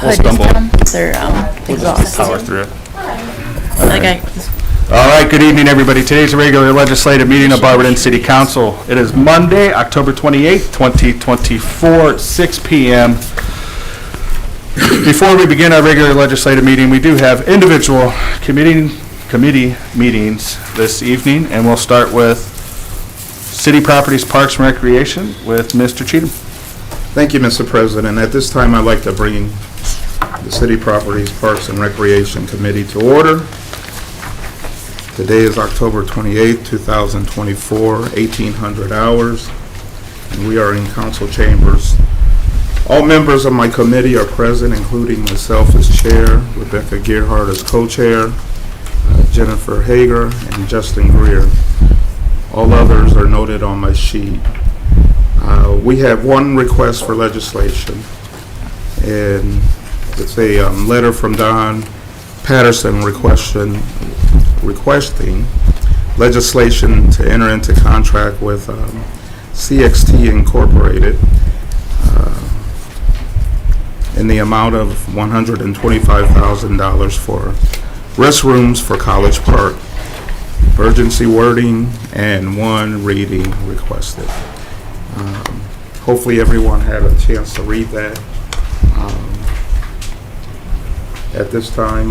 hood stumble. is down. Their exhaust. Power through it. Okay. All right, good evening, everybody. Today's a regular legislative meeting of Barberton City Council. It is Monday, October 28th, 2024, 6 p.m. Before we begin our regular legislative meeting, we do have individual committee meetings this evening, and we'll start with City Properties, Parks, and Recreation with Mr. Cheatham. Thank you, Mr. President. At this time, I'd like to bring the City Properties, Parks, and Recreation Committee to order. Today is October 28, 2024, 1800 hours, and we are in council chambers. All members of my committee are present, including myself as chair, Rebecca Gearhart as co-chair, Jennifer Hager, and Justin Greer. All others are noted on my sheet. We have one request for legislation, and it's a letter from Don Patterson requesting legislation to enter into contract with CXT Incorporated in the amount of $125,000 for restrooms for College Park. Emergency wording and one reading requested. Hopefully everyone had a chance to read that. At this time,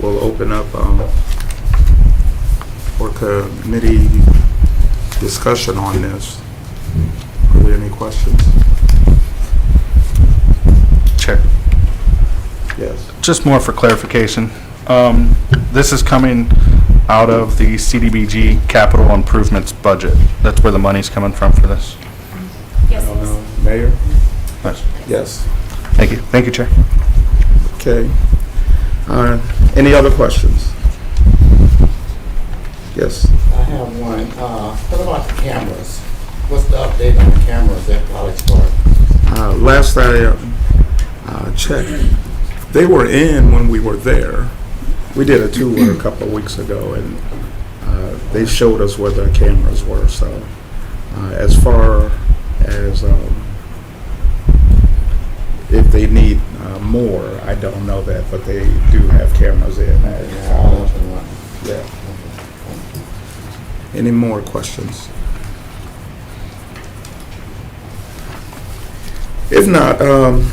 we'll open up for committee discussion on this. Are there any questions? Chair. Yes. Just more for clarification. This is coming out of the CDBG capital improvements budget. That's where the money's coming from for this. I don't know. Mayor? Nice. Yes. Thank you. Thank you, Chair. Okay. Any other questions? Yes. I have one. What about the cameras? What's the update on the cameras at College Park? Last I checked, they were in when we were there. We did a tour a couple of weeks ago, and they showed us where the cameras were. So as far as if they need more, I don't know that, but they do have cameras in. Yeah. Any more questions? If not, I'd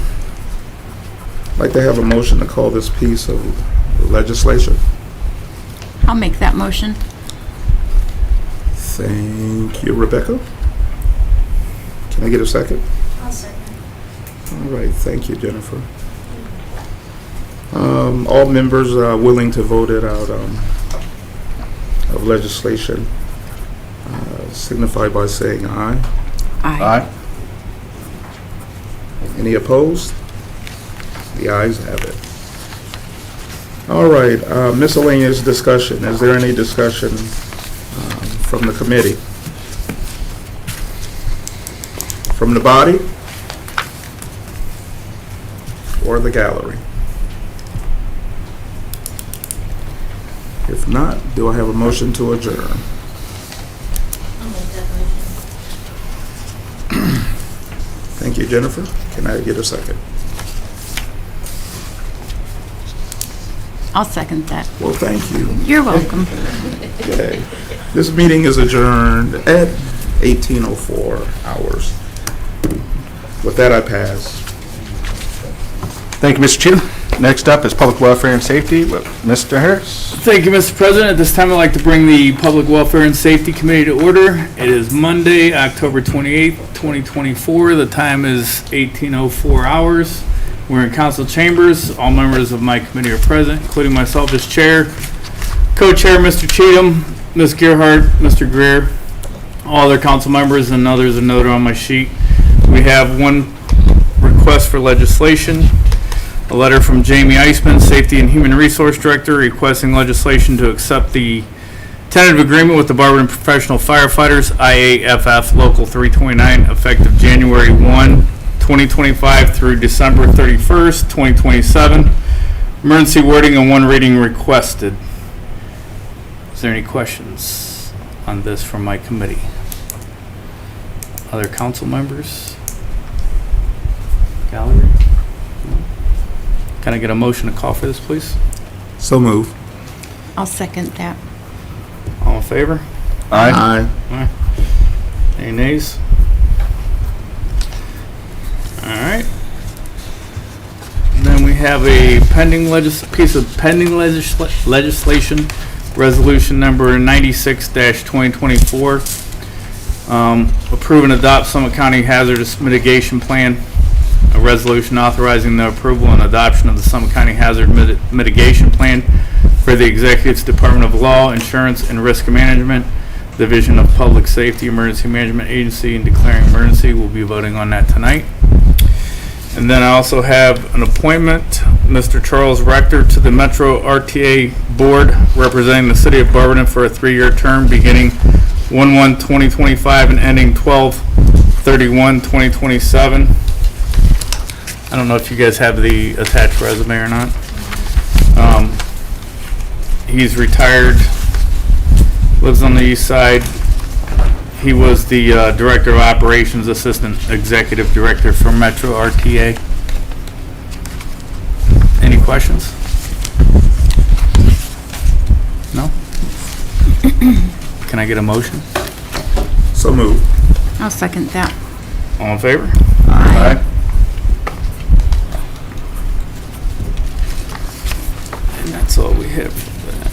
like to have a motion to call this piece of legislation. I'll make that motion. Thank you, Rebecca. Can I get a second? I'll second. All right, thank you, Jennifer. All members willing to vote it out of legislation signify by saying aye. Aye. Any opposed? The ayes have it. All right, miscellaneous discussion. Is there any discussion from the committee? From the body? Or the gallery? If not, do I have a motion to adjourn? I'll make that motion. Thank you, Jennifer. Can I get a second? I'll second that. Well, thank you. You're welcome. Okay. This meeting is adjourned at 18:04 hours. With that, I pass. Thank you, Mr. Cheatham. Next up is Public Welfare and Safety with Mr. Harris. Thank you, Mr. President. At this time, I'd like to bring the Public Welfare and Safety Committee to order. It is Monday, October 28th, 2024. The time is 18:04 hours. We're in council chambers. All members of my committee are present, including myself as chair, co-chair Mr. Cheatham, Ms. Gearhart, Mr. Greer, all other council members, and others are noted on my sheet. We have one request for legislation. A letter from Jamie Eisman, Safety and Human Resource Director, requesting legislation to accept the tentative agreement with the Barberton Professional Firefighters, IAFF Local 329, effective January 1, 2025 through December 31st, 2027. Emergency wording and one reading requested. Is there any questions on this from my committee? Other council members? Gallery? No? Can I get a motion to call for this, please? So move. I'll second that. All in favor? Aye. Aye. Any nays? All right. Then we have a pending piece of pending legislation, resolution number 96-2024. Approve and adopt Summit County Hazardous Mitigation Plan. A resolution authorizing the approval and adoption of the Summit County Hazard Mitigation Plan for the Executive's Department of Law, Insurance, and Risk Management, Division of Public Safety, Emergency Management Agency, and declaring emergency. We'll be voting on that tonight. And then I also have an appointment, Mr. Charles Rector, to the Metro RTA Board, representing the City of Barberton for a 3-year term beginning 1/1/2025 and ending 12/31/2027. I don't know if you guys have the attached resume or not. He's retired, lives on the east side. He was the Director of Operations, Assistant Executive Director for Metro RTA. Any questions? No? Can I get a motion? So move. I'll second that. All in favor? Aye. And that's all we have for that.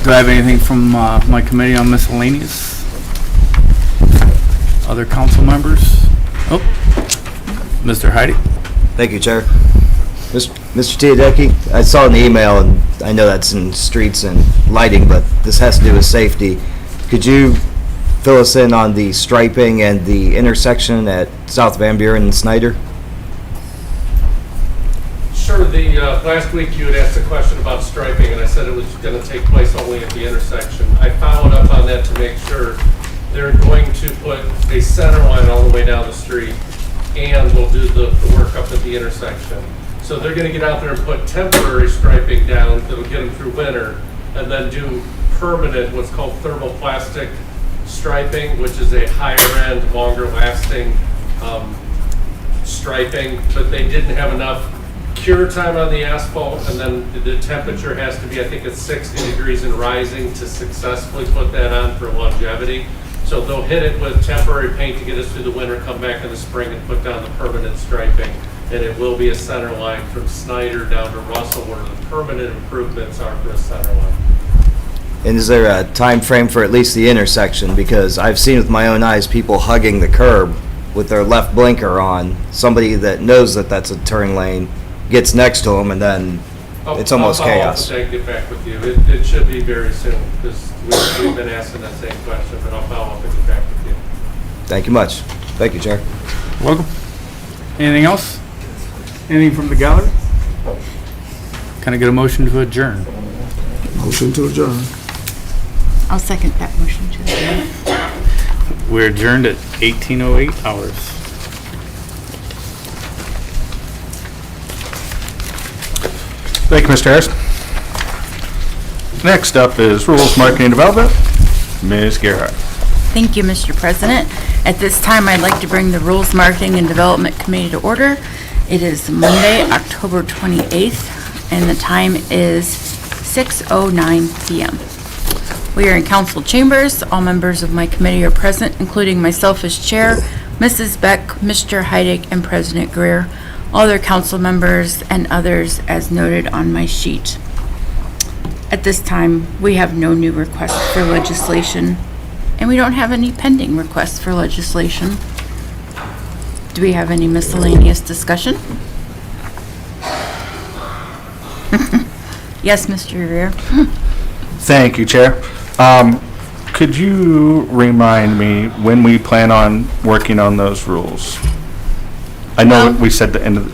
Do I have anything from my committee on miscellaneous? Other council members? Oh, Mr. Heidi? Thank you, Chair. Mr. Teodecki, I saw in the email, and I know that's in streets and lighting, but this has to do with safety. Could you fill us in on the striping and the intersection at South Van Buren and Snyder? Sure. Last week you had asked a question about striping, and I said it was going to take place only at the intersection. I followed up on that to make sure they're going to put a center line all the way down the street, and we'll do the work up at the intersection. So they're going to get out there and put temporary striping down that'll get them through winter, and then do permanent, what's called thermoplastic striping, which is a higher end, longer lasting striping, but they didn't have enough cure time on the asphalt, and then the temperature has to be, I think it's 60 degrees and rising to successfully put that on for longevity. So they'll hit it with temporary paint to get us through the winter, come back in the spring and put down the permanent striping. And it will be a center line from Snyder down to Russell, where the permanent improvements are for a center line. And is there a time frame for at least the intersection? Because I've seen with my own eyes people hugging the curb with their left blinker on. Somebody that knows that that's a turn lane gets next to them, and then it's almost chaos. I'll get back with you. It should be very soon, because we've been asking that same question, but I'll follow up and get back with you. Thank you much. Thank you, Chair. Welcome. Anything else? Anything from the gallery? Can I get a motion to adjourn? Motion to adjourn. I'll second that motion to adjourn. We're adjourned at 18:08 hours. Thank you, Mr. Harris. Next up is Rules, Marketing, and Development. Ms. Gerhart. Thank you, Mr. President. At this time, I'd like to bring the Rules, Marketing, and Development Committee to order. It is Monday, October 28th, and the time is 6:09 p.m. We are in council chambers. All members of my committee are present, including myself as chair, Mrs. Beck, Mr. Heidig, and President Greer. All other council members and others as noted on my sheet. At this time, we have no new requests for legislation, and we don't have any pending requests for legislation. Do we have any miscellaneous discussion? Yes, Mr. Greer. Thank you, Chair. Could you remind me when we plan on working on those rules? I know we said the end of the...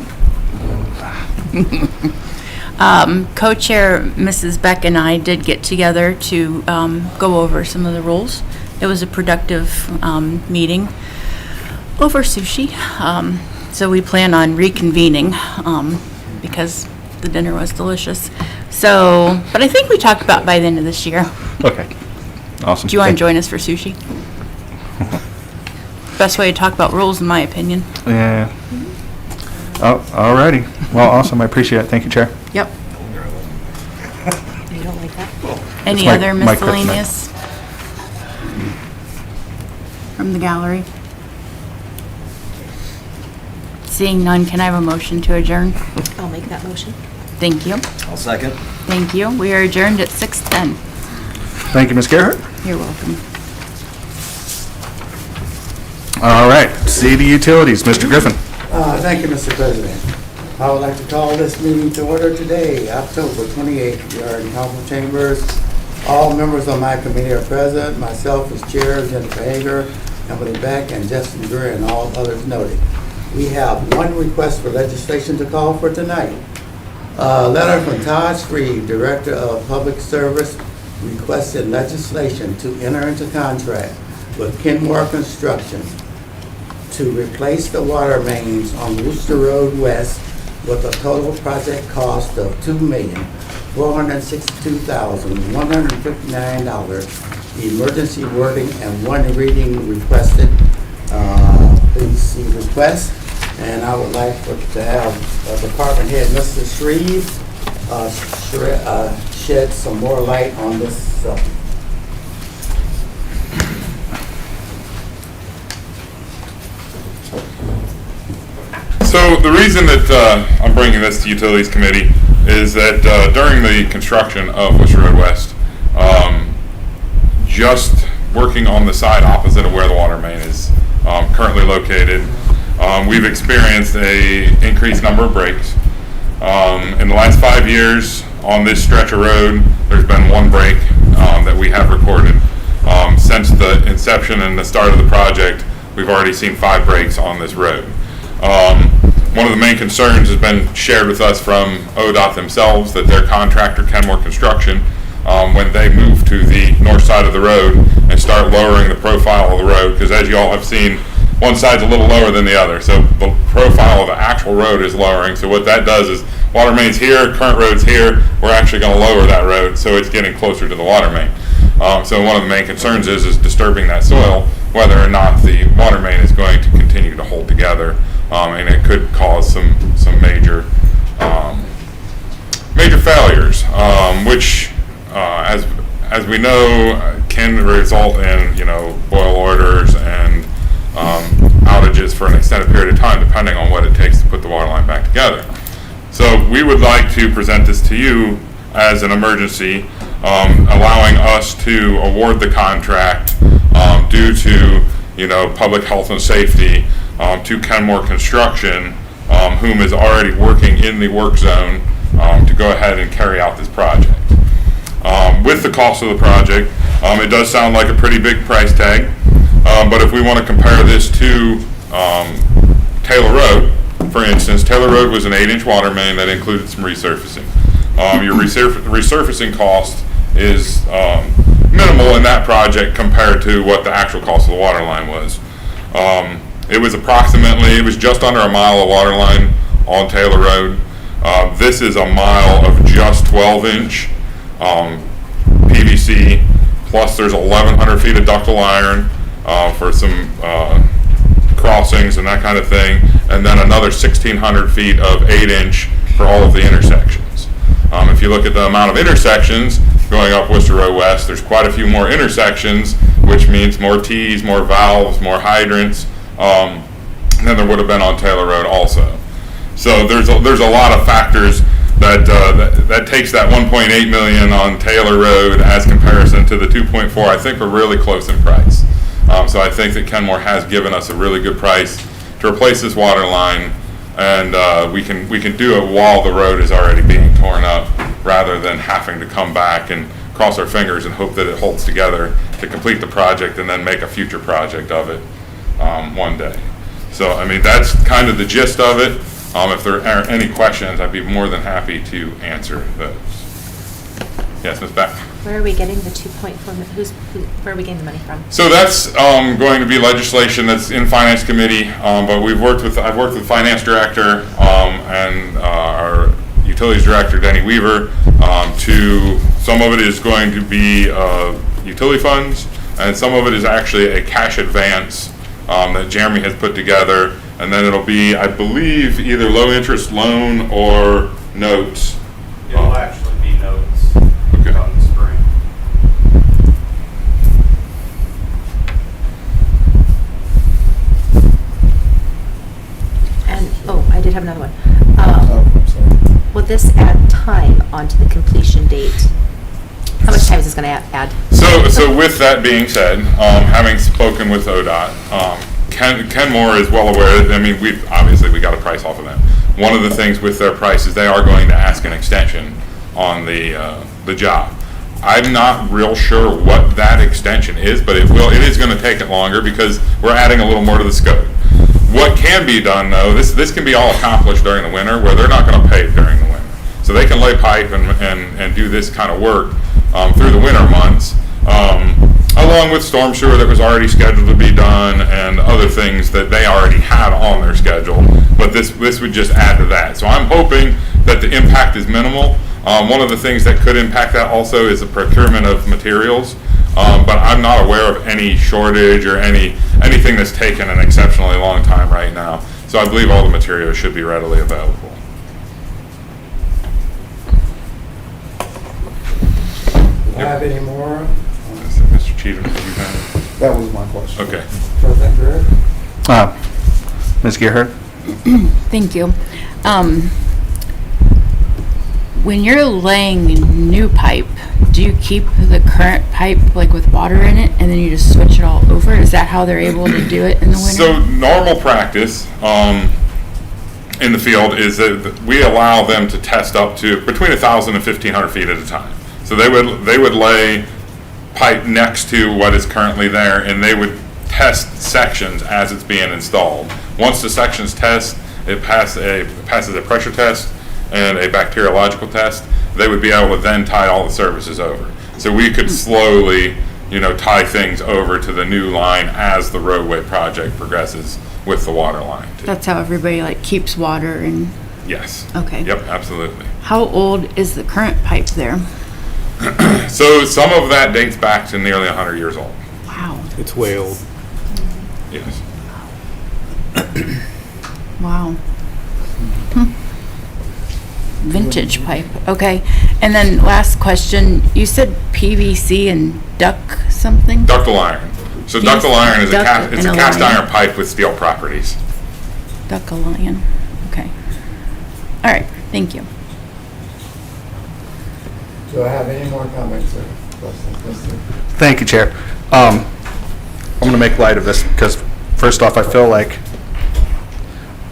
Co-chair Mrs. Beck and I did get together to go over some of the rules. It was a productive meeting over sushi. So we plan on reconvening because the dinner was delicious. So, but I think we talked about by the end of this year. Okay, awesome. Do you want to join us for sushi? Best way to talk about rules, in my opinion. Yeah. Oh, all righty. Well, awesome. I appreciate it. Thank you, Chair. Yep. You don't like that? Any my- other my kryptonite. miscellaneous from the gallery? Seeing none, can I have a motion to adjourn? I'll make that motion. Thank you. I'll second. Thank you. We are adjourned at 6:10. Thank you, Ms. Gerhart. You're welcome. All right, City Utilities, Mr. Griffin. Thank you, Mr. President. I would like to call this meeting to order today, October 28th. We are in council chambers. All members of my committee are present. Myself as chair, Jennifer Hager, Emily Beck, and Justin Greer, and all others noted. We have one request for legislation to call for tonight. A letter from Todd Shreve, Director of Public Service, requested legislation to enter into contract with Kenmore Construction to replace the water mains on Worcester Road West with a total project cost of $2,462,159. Emergency wording and one reading requested. Please see request. And I would like to have Department Head Mr. Shreve shed some more light on this subject. So the reason that I'm bringing this to Utilities Committee is that during the construction of Worcester Road West, just working on the side opposite of where the water main is currently located, we've experienced a increased number of breaks. In the last 5 years on this stretch of road, there's been one break that we have recorded. Since the inception and the start of the project, we've already seen 5 breaks on this road. One of the main concerns has been shared with us from ODOT themselves, that their contractor, Kenmore Construction, when they move to the north side of the road and start lowering the profile of the road, because as you all have seen, one side's a little lower than the other, so the profile of the actual road is lowering. So what that does is, water main's here, current road's here, we're actually going to lower that road so it's getting closer to the water main. So one of the main concerns is disturbing that soil, whether or not the water main is going to continue to hold together, and it could cause some major failures, which as we know can result in boil orders and outages for an extended period of time, depending on what it takes to put the water line back together. So we would like to present this to you as an emergency, allowing us to award the contract due to public health and safety to Kenmore Construction, whom is already working in the work zone to go ahead and carry out this project. With the cost of the project, it does sound like a pretty big price tag, but if we want to compare this to Taylor Road, for instance, Taylor Road was an 8-inch water main that included some resurfacing. Your resurfacing cost is minimal in that project compared to what the actual cost of the water line was. It was just under a mile of water line on Taylor Road. This is a mile of just 12-inch PVC, plus there's 1,100 feet of ductile iron for some crossings and that kind of thing, and then another 1,600 feet of 8-inch for all of the intersections. If you look at the amount of intersections going up Worcester Road West, there's quite a few more intersections, which means more T's, more valves, more hydrants than there would have been on Taylor Road also. So there's a lot of factors that takes that 1.8 million on Taylor Road as comparison to the 2.4. I think we're really close in price. So I think that Kenmore has given us a really good price to replace this water line, and we can do it while the road is already being torn up, rather than having to come back and cross our fingers and hope that it holds together to complete the project and then make a future project of it one day. So I mean, that's kind of the gist of it. If there are any questions, I'd be more than happy to answer those. Yes, Ms. Beck. Where are we getting the 2.4, where are we getting the money from? So that's going to be legislation that's in Finance Committee, but I've worked with Finance Director and our Utilities Director, Denny Weaver, some of it is going to be utility funds, and some of it is actually a cash advance that Jeremy has put together And then it'll be, I believe, either low-interest loan or notes. It'll actually be notes Okay. come the spring. And, oh, I did have another one. Will this add time onto the completion date? How much time is this going to add? So with that being said, having spoken with ODOT, Ken Moore is well aware, I mean, we got a price off of them. One of the things with their price is they are going to ask an extension on the job. I'm not real sure what that extension is, but it is going to take it longer because we're adding a little more to the scope. What can be done, though, this can be all accomplished during the winter where they're not going to pave during the winter. So they can lay pipe and do this kind of work through the winter months, along with storm sewer that was already scheduled to be done and other things that they already had on their schedule. But this would just add to that. So I'm hoping that the impact is minimal. One of the things that could impact that also is the procurement of materials. But I'm not aware of any shortage or anything that's taken an exceptionally long time right now. So I believe all the materials should be readily available. Do I have any more? Mr. Cheatham, did you have? That was my question. Okay. President Griff? Ms. Gerhart? Thank you. When you're laying new pipe, do you keep the current pipe like with water in it and then you just switch it all over? Is that how they're able to do it in the winter? So normal practice in the field is that we allow them to test up to between 1,000 and 1,500 feet at a time. So they would lay pipe next to what is currently there, and they would test sections as it's being installed. Once the sections test, it passes a pressure test and a bacteriological test. They would be able to then tie all the services over. So we could slowly, tie things over to the new line as the roadway project progresses with the water line. That's how everybody like keeps water and, Yes. okay. Yep, absolutely. How old is the current pipe there? So some of that dates back to nearly 100 years old. Wow. It's way old. Yes. Wow. Vintage pipe, okay. And then last question, you said PVC and duck something? Ductile iron. So Yes, ductile iron is duct it's and a a cast line. iron pipe with steel properties. Ductile iron, okay. All right, thank you. Do I have any more comments or questions? Yes, sir. Thank you, Chair. I'm going to make light of this because, first off, I feel like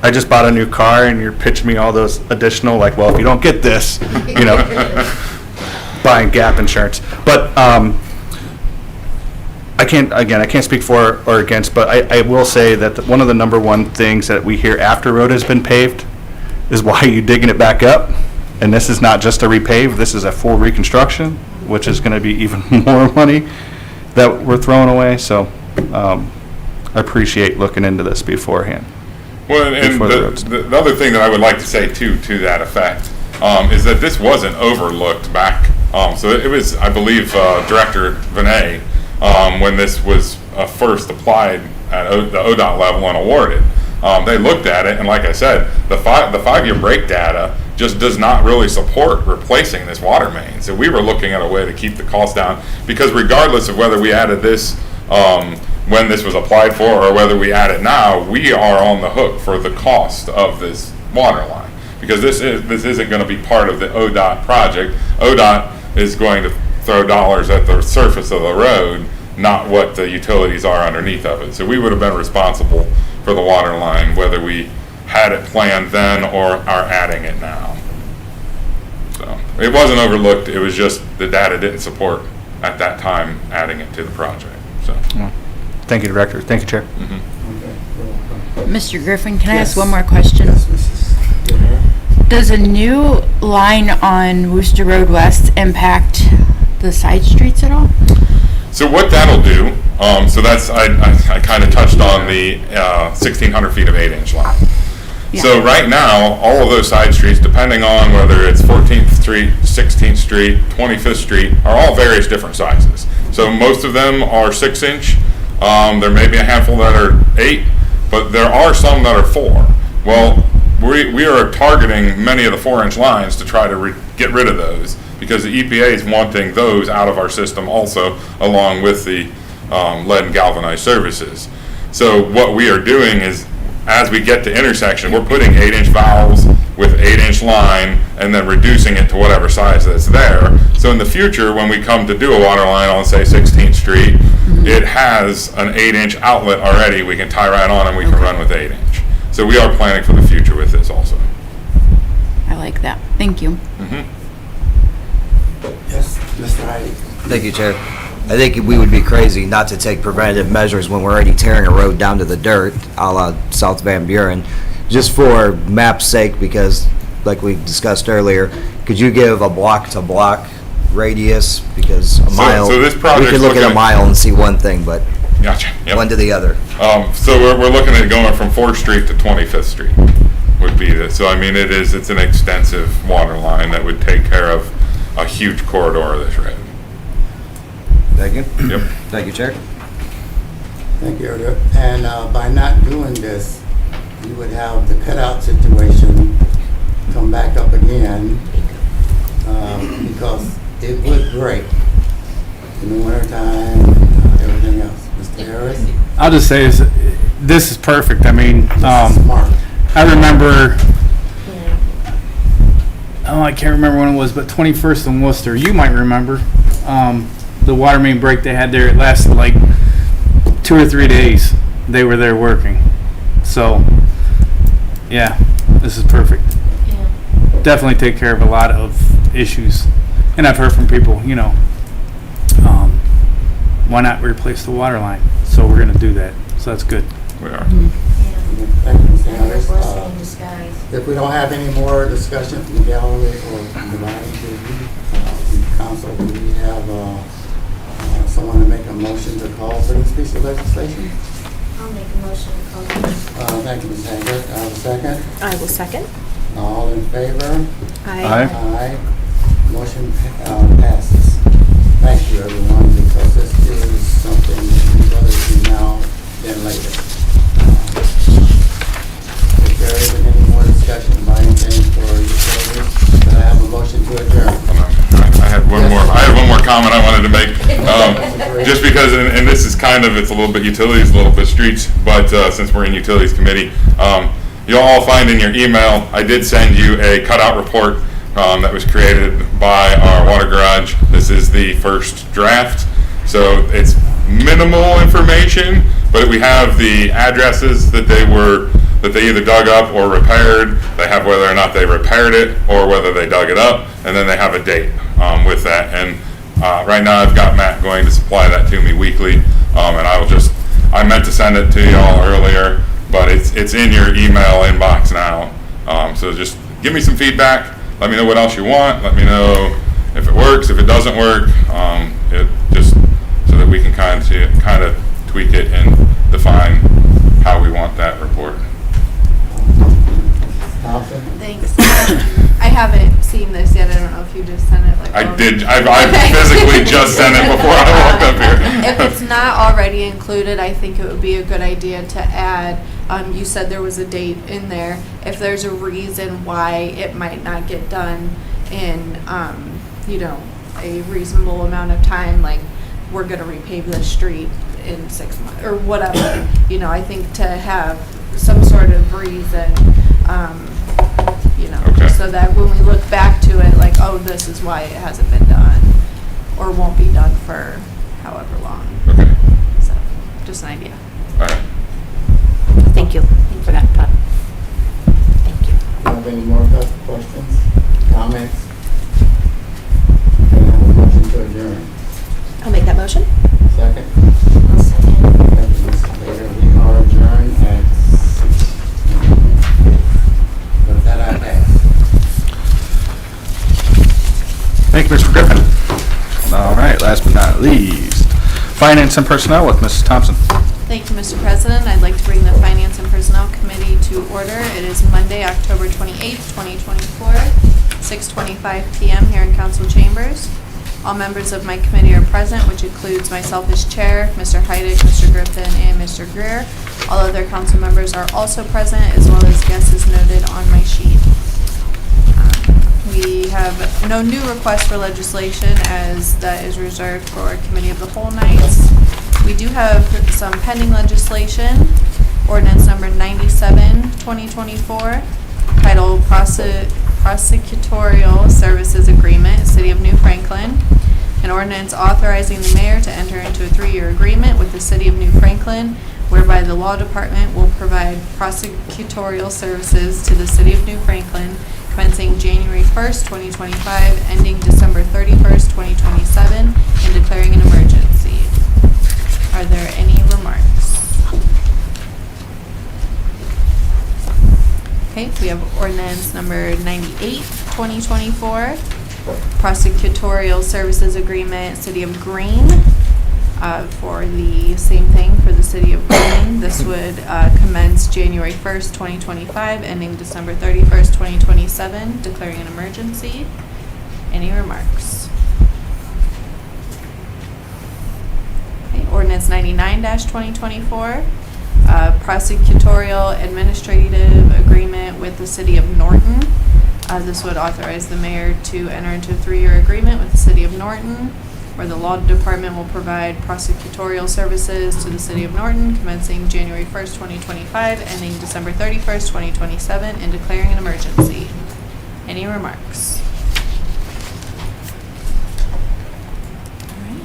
I just bought a new car and you're pitching me all those additional, like, well, if you don't get this, buying gap insurance. But I can't speak for or against, but I will say that one of the number one things that we hear after road has been paved is why are you digging it back up? And this is not just a repave, this is a full reconstruction, which is going to be even more money that we're throwing away. So I appreciate looking into this beforehand. Well, and Before the roads. the other thing that I would like to say to that effect is that this wasn't overlooked back. So it was, I believe, Director Vinay, when this was first applied at the ODOT level and awarded. They looked at it, and like I said, the 5-year break data just does not really support replacing this water main. So we were looking at a way to keep the cost down, because regardless of whether we added this when this was applied for or whether we add it now, we are on the hook for the cost of this water line, because this isn't going to be part of the ODOT project. ODOT is going to throw dollars at the surface of the road, not what the utilities are underneath of it. So we would have been responsible for the water line, whether we had it planned then or are adding it now. So it wasn't overlooked, it was just the data didn't support at that time adding it to the project. So Thank you, Director. Thank you, Chair. Okay, you're welcome. Mr. Griffin, can I ask Yes. one more question? Yes, Mrs. Gerhart. Does a new line on Worcester Road West impact the side streets at all? So what that'll do, so that's, I kind of touched on the 1,600 feet of 8-inch line. So right now, all of those side streets, depending on whether it's 14th Street, 16th Street, 25th Street, are all various different sizes. So most of them are 6-inch. There may be a handful that are 8, but there are some that are 4. Well, we are targeting many of the 4-inch lines to try to get rid of those, because the EPA is wanting those out of our system also, along with the lead and galvanized services. So what we are doing is, as we get to intersection, we're putting 8-inch valves with 8-inch line and then reducing it to whatever size that's there. So in the future, when we come to do a water line on, say, 16th Street, it has an 8-inch outlet already. We can tie right on and we can run with 8-inch. So we are planning for the future with this also. I like that. Thank you. Yes, Mr. Heidi. Thank you, Chair. I think we would be crazy not to take preventative measures when we're already tearing a road down to the dirt, a la South Van Buren, just for map's sake, because like we discussed earlier, could you give a block-to-block radius? Because a mile, so this we project's could look at looking a at- mile and see one thing, but Gotcha. Yep. one to the other. So we're looking at going from 4th Street to 25th Street would be this. So I mean, it's an extensive water line that would take care of a huge corridor of this road. Thank you. Yep. Thank you, Chair. Thank you, Eric. And by not doing this, you would have the cutout situation come back up again, because it would break in the wintertime and everything else. Mr. Harris? I'll just say this is perfect. I mean, Smart. I remember, I can't remember when it was, but 21st and Worcester, you might remember, the water main break they had there, it lasted like 2 or 3 days. They were there working. So, yeah, this is perfect. Definitely take care of a lot of issues. And I've heard from people, why not replace the water line? So we're going to do that. So that's good. We are. Thank you, Mr. Harris. If we don't have any more discussion from the gallery or from the audience, council, do we have someone to make a motion to call for this piece of legislation? I'll make a motion to call. Thank you, Ms. Haggard. I have a second. I will second. All in favor? Aye. Aye. Motion passes. Thank you, everyone, because this is something that we better do now than later. If there isn't any more discussion about anything for utilities, then I have a motion to adjourn. I had one more comment I wanted to make. Just because, and this is kind of, it's a little bit utilities, a little bit streets, but since we're in utilities committee, you'll all find in your email, I did send you a cutout report that was created by our water garage. This is the first draft, so it's minimal information, but we have the addresses that they either dug up or repaired. They have whether or not they repaired it or whether they dug it up, and then they have a date with that. And right now I've got Matt going to supply that to me weekly, and I meant to send it to y'all earlier, but it's in your email inbox now. So just give me some feedback. Let me know what else you want. Let me know if it works, if it doesn't work. It just so that we can kind of tweak it and define how we want that report. Thompson? Thanks. I haven't seen this yet. I don't know if you just sent it. I physically just sent it before I walked up here. If it's not already included, I think it would be a good idea to add. You said there was a date in there. If there's a reason why it might not get done in, a reasonable amount of time, like we're going to repave the street in 6 months or whatever. I think to have some sort of reason, Okay. so that when we look back to it, like, oh, this is why it hasn't been done or won't be done for however long. Okay. So, just an idea. All right. Thank you for that, Todd. Thank you. Do you have any more questions, comments? Can I have a motion to adjourn? I'll make that motion. Second? I'll second. Thank you, Mr. Bader. We are adjourned at 6. With that, I pass. Thank you, Mr. Griffin. All right, last but not least, Finance and Personnel with Mrs. Thompson. Thank you, Mr. President. I'd like to bring the Finance and Personnel Committee to order. It is Monday, October 28th, 2024, 6:25 p.m. here in Council Chambers. All members of my committee are present, which includes myself as chair, Mr. Heidick, Mr. Griffin, and Mr. Greer. All other council members are also present, as well as guests as noted on my sheet. We have no new requests for legislation, as that is reserved for committee of the whole nights. We do have some pending legislation. Ordinance number 97, 2024, titled Prosecutorial Services Agreement, City of New Franklin. An ordinance authorizing the mayor to enter into a 3-year agreement with the City of New Franklin, whereby the law department will provide prosecutorial services to the City of New Franklin commencing January 1st, 2025, ending December 31st, 2027, and declaring an emergency. Are there any remarks? Okay, we have ordinance number 98, 2024, prosecutorial services agreement, City of Green, for the same thing for the City of Green. This would commence January 1st, 2025, ending December 31st, 2027, declaring an emergency. Any remarks? Okay, ordinance 99-2024, prosecutorial administrative agreement with the City of Norton. This would authorize the mayor to enter into a 3-year agreement with the City of Norton, where the law department will provide prosecutorial services to the City of Norton commencing January 1st, 2025, ending December 31st, 2027, and declaring an emergency. Any remarks? All right.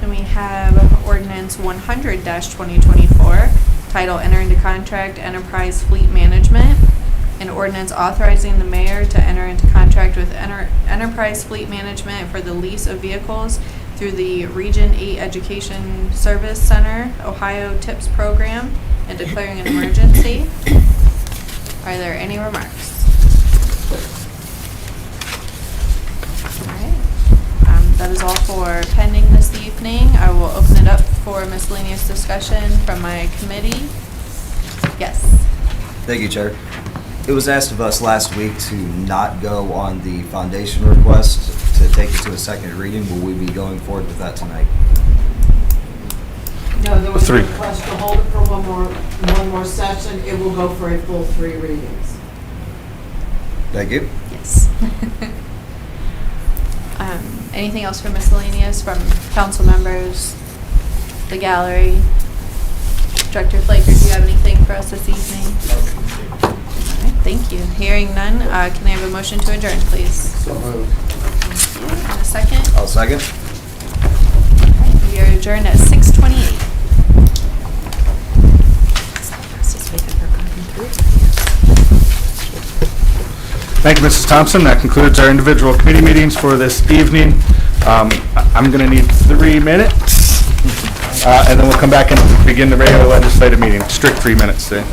Then we have ordinance 100-2024, title Enter into Contract Enterprise Fleet Management. An ordinance authorizing the mayor to enter into contract with Enterprise Fleet Management for the lease of vehicles through the Region 8 Education Service Center Ohio TIPS program and declaring an emergency. Are there any remarks? All right. That is all for pending this evening. I will open it up for miscellaneous discussion from my committee. Yes. Thank you, Chair. It was asked of us last week to not go on the foundation request, to take it to a second reading. Will we be going forward with that tonight? No, there was a 3. request to hold it for one more session. It will go for a full 3 readings. Thank you. Yes. Anything else for miscellaneous from council members, the gallery? Director Flaker, do you have anything for us this evening? All right, thank you. Hearing none, can I have a motion to adjourn, please? So moved. Thank you. And a second? I'll second. All right, we are adjourned at 6:28. Thank you, Mrs. Thompson. That concludes our individual committee meetings for this evening. I'm going to need 3 minutes, and then we'll come back and begin the regular legislative meeting. Strict 3 minutes today.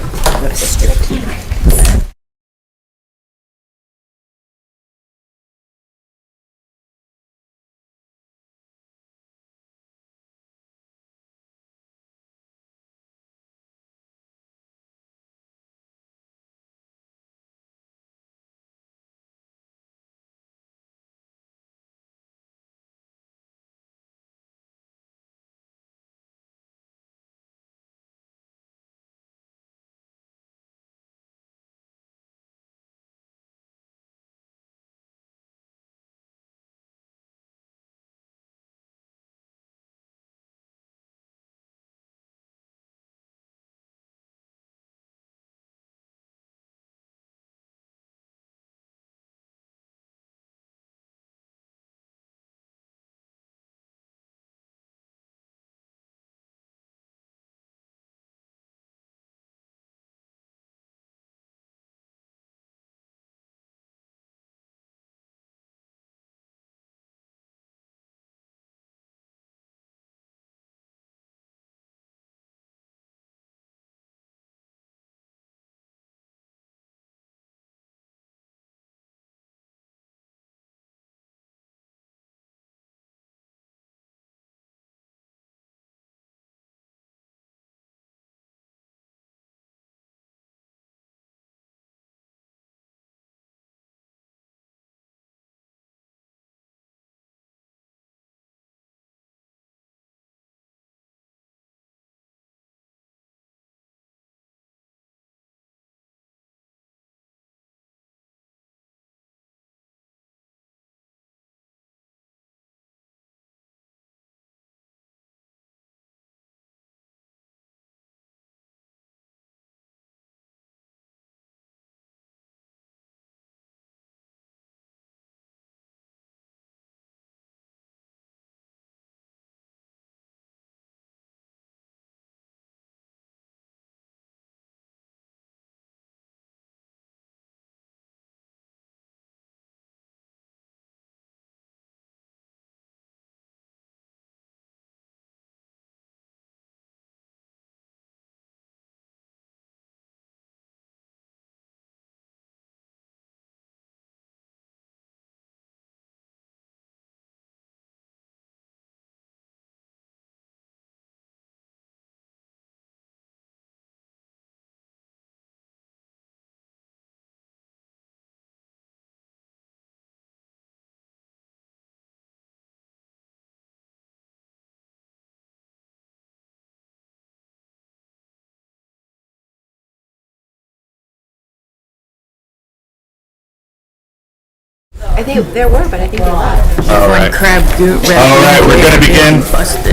I think there were, but I think they left. All right. Crab goop. All right, we're going to begin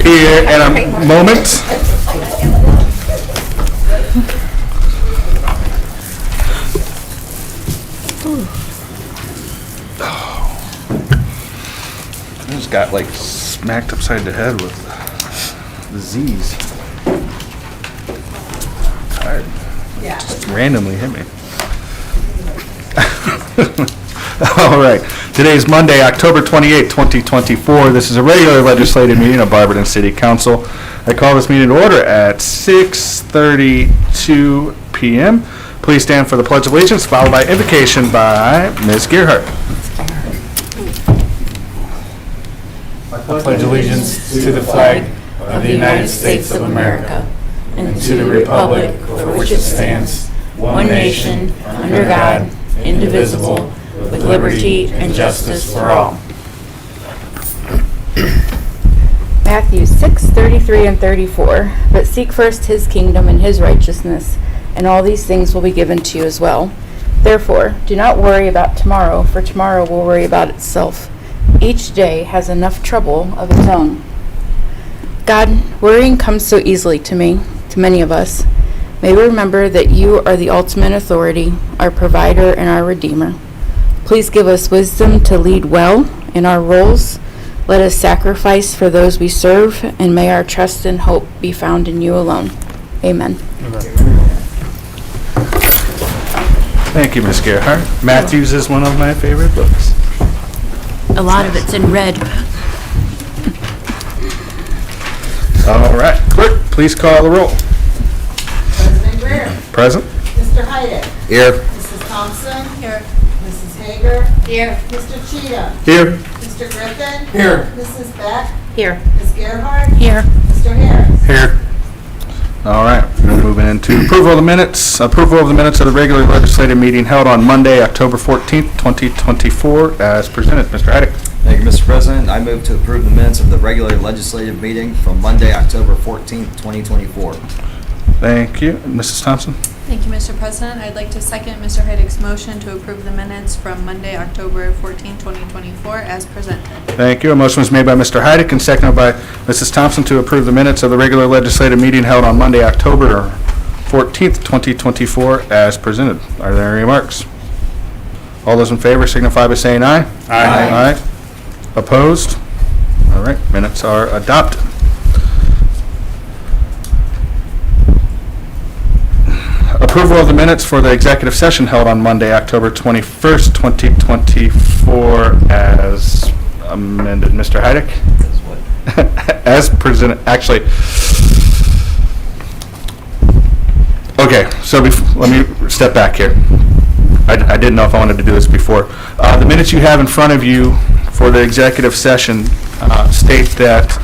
here in a moment. I just got like smacked upside the head with the Z's. Tired. Just randomly hit me. All right. Today is Monday, October 28, 2024. This is a regular legislative meeting of Barberton City Council. I call this meeting to order at 6:32 p.m. Please stand for the Pledge of Allegiance, followed by invocation by Ms. Gerhardt. I pledge allegiance to the flag of the United States of America and to the republic for which it stands, one nation, under God, indivisible, with liberty and justice for all. Matthew 6:33 and 34. But seek first his kingdom and his righteousness, and all these things will be given to you as well. Therefore, do not worry about tomorrow, for tomorrow will worry about itself. Each day has enough trouble of its own. God, worrying comes so easily to me, to many of us. May we remember that you are the ultimate authority, our provider and our redeemer. Please give us wisdom to lead well in our roles. Let us sacrifice for those we serve, and may our trust and hope be found in you alone. Amen. Thank you, Ms. Gerhardt. Matthews is one of my favorite books. A lot of it's in red. All right. Clerk, please call the roll. President Greer. Present. Mr. Heidick. Here. Mrs. Thompson. Here. Mrs. Hager. Here. Mr. Cheetah. Here. Mr. Griffin. Here. Mrs. Beck. Here. Ms. Gerhardt. Here. Mr. Harris. Here. All right, we're moving into approval of the minutes. Approval of the minutes of the regular legislative meeting held on Monday, October 14th, 2024, as presented. Mr. Heidick. Thank you, Mr. President. I move to approve the minutes of the regular legislative meeting from Monday, October 14th, 2024. Thank you. Mrs. Thompson? Thank you, Mr. President. I'd like to second Mr. Heidick's motion to approve the minutes from Monday, October 14, 2024, as presented. Thank you. A motion was made by Mr. Heidick and seconded by Mrs. Thompson to approve the minutes of the regular legislative meeting held on Monday, October 14th, 2024, as presented. Are there any remarks? All those in favor signify by saying aye. Aye. Aye. Opposed? All right, minutes are adopted. Approval of the minutes for the executive session held on Monday, October 21st, 2024, as amended. Mr. Heidick? As what? As presented, actually. Okay, so let me step back here. I didn't know if I wanted to do this before. The minutes you have in front of you for the executive session state that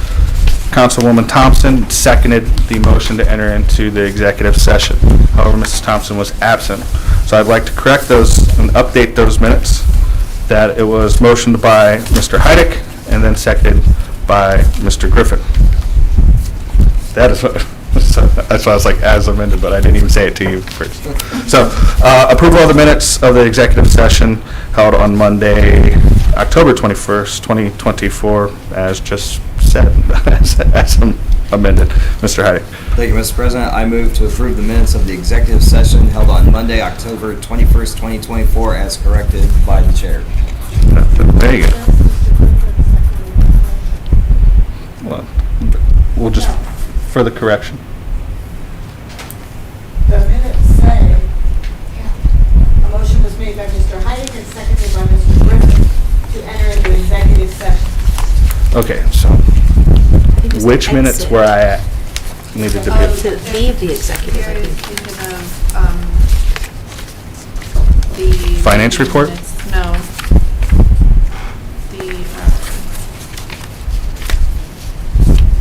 Councilwoman Thompson seconded the motion to enter into the executive session. However, Mrs. Thompson was absent. So I'd like to correct those and update those minutes, that it was motioned by Mr. Heidick and then seconded by Mr. Griffin. That is what, that's why I was like, as amended, but I didn't even say it to you first. So, approval of the minutes of the executive session held on Monday, October 21st, 2024, as just said, as amended. Mr. Heidick. Thank you, Mr. President. I move to approve the minutes of the executive session held on Monday, October 21st, 2024, as corrected by the chair. There you go. Well, we'll just, for the correction. The minutes say, a motion was made by Mr. Heidick and seconded by Mr. Griffin to enter into executive session. Okay, so which minutes were I at? Needed to be. To leave the executive. Here I is think. thinking of the... Finance report? minutes. No.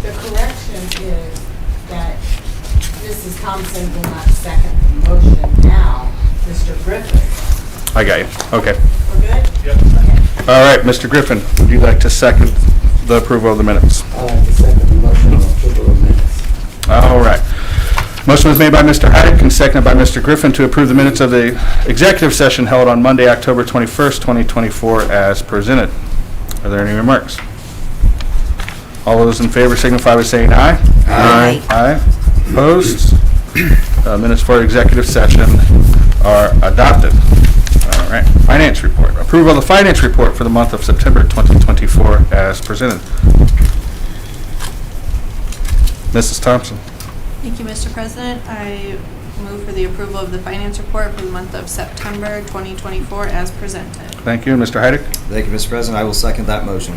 The correction is that Mrs. Thompson will not second the motion now, Mr. Griffin. I got you. Okay. We're good? Yep. Okay. All right, Mr. Griffin, would you like to second the approval of the minutes? I'd like to second the motion on approval of minutes. All right. Motion was made by Mr. Heidick and seconded by Mr. Griffin to approve the minutes of the executive session held on Monday, October 21st, 2024, as presented. Are there any remarks? All those in favor signify by saying aye. Aye. Aye. Opposed? Minutes for executive session are adopted. All right. Finance report. Approval of the finance report for the month of September 2024 as presented. Mrs. Thompson. Thank you, Mr. President. I move for the approval of the finance report for the month of September 2024 as presented. Thank you. Mr. Heidick. Thank you, Mr. President. I will second that motion.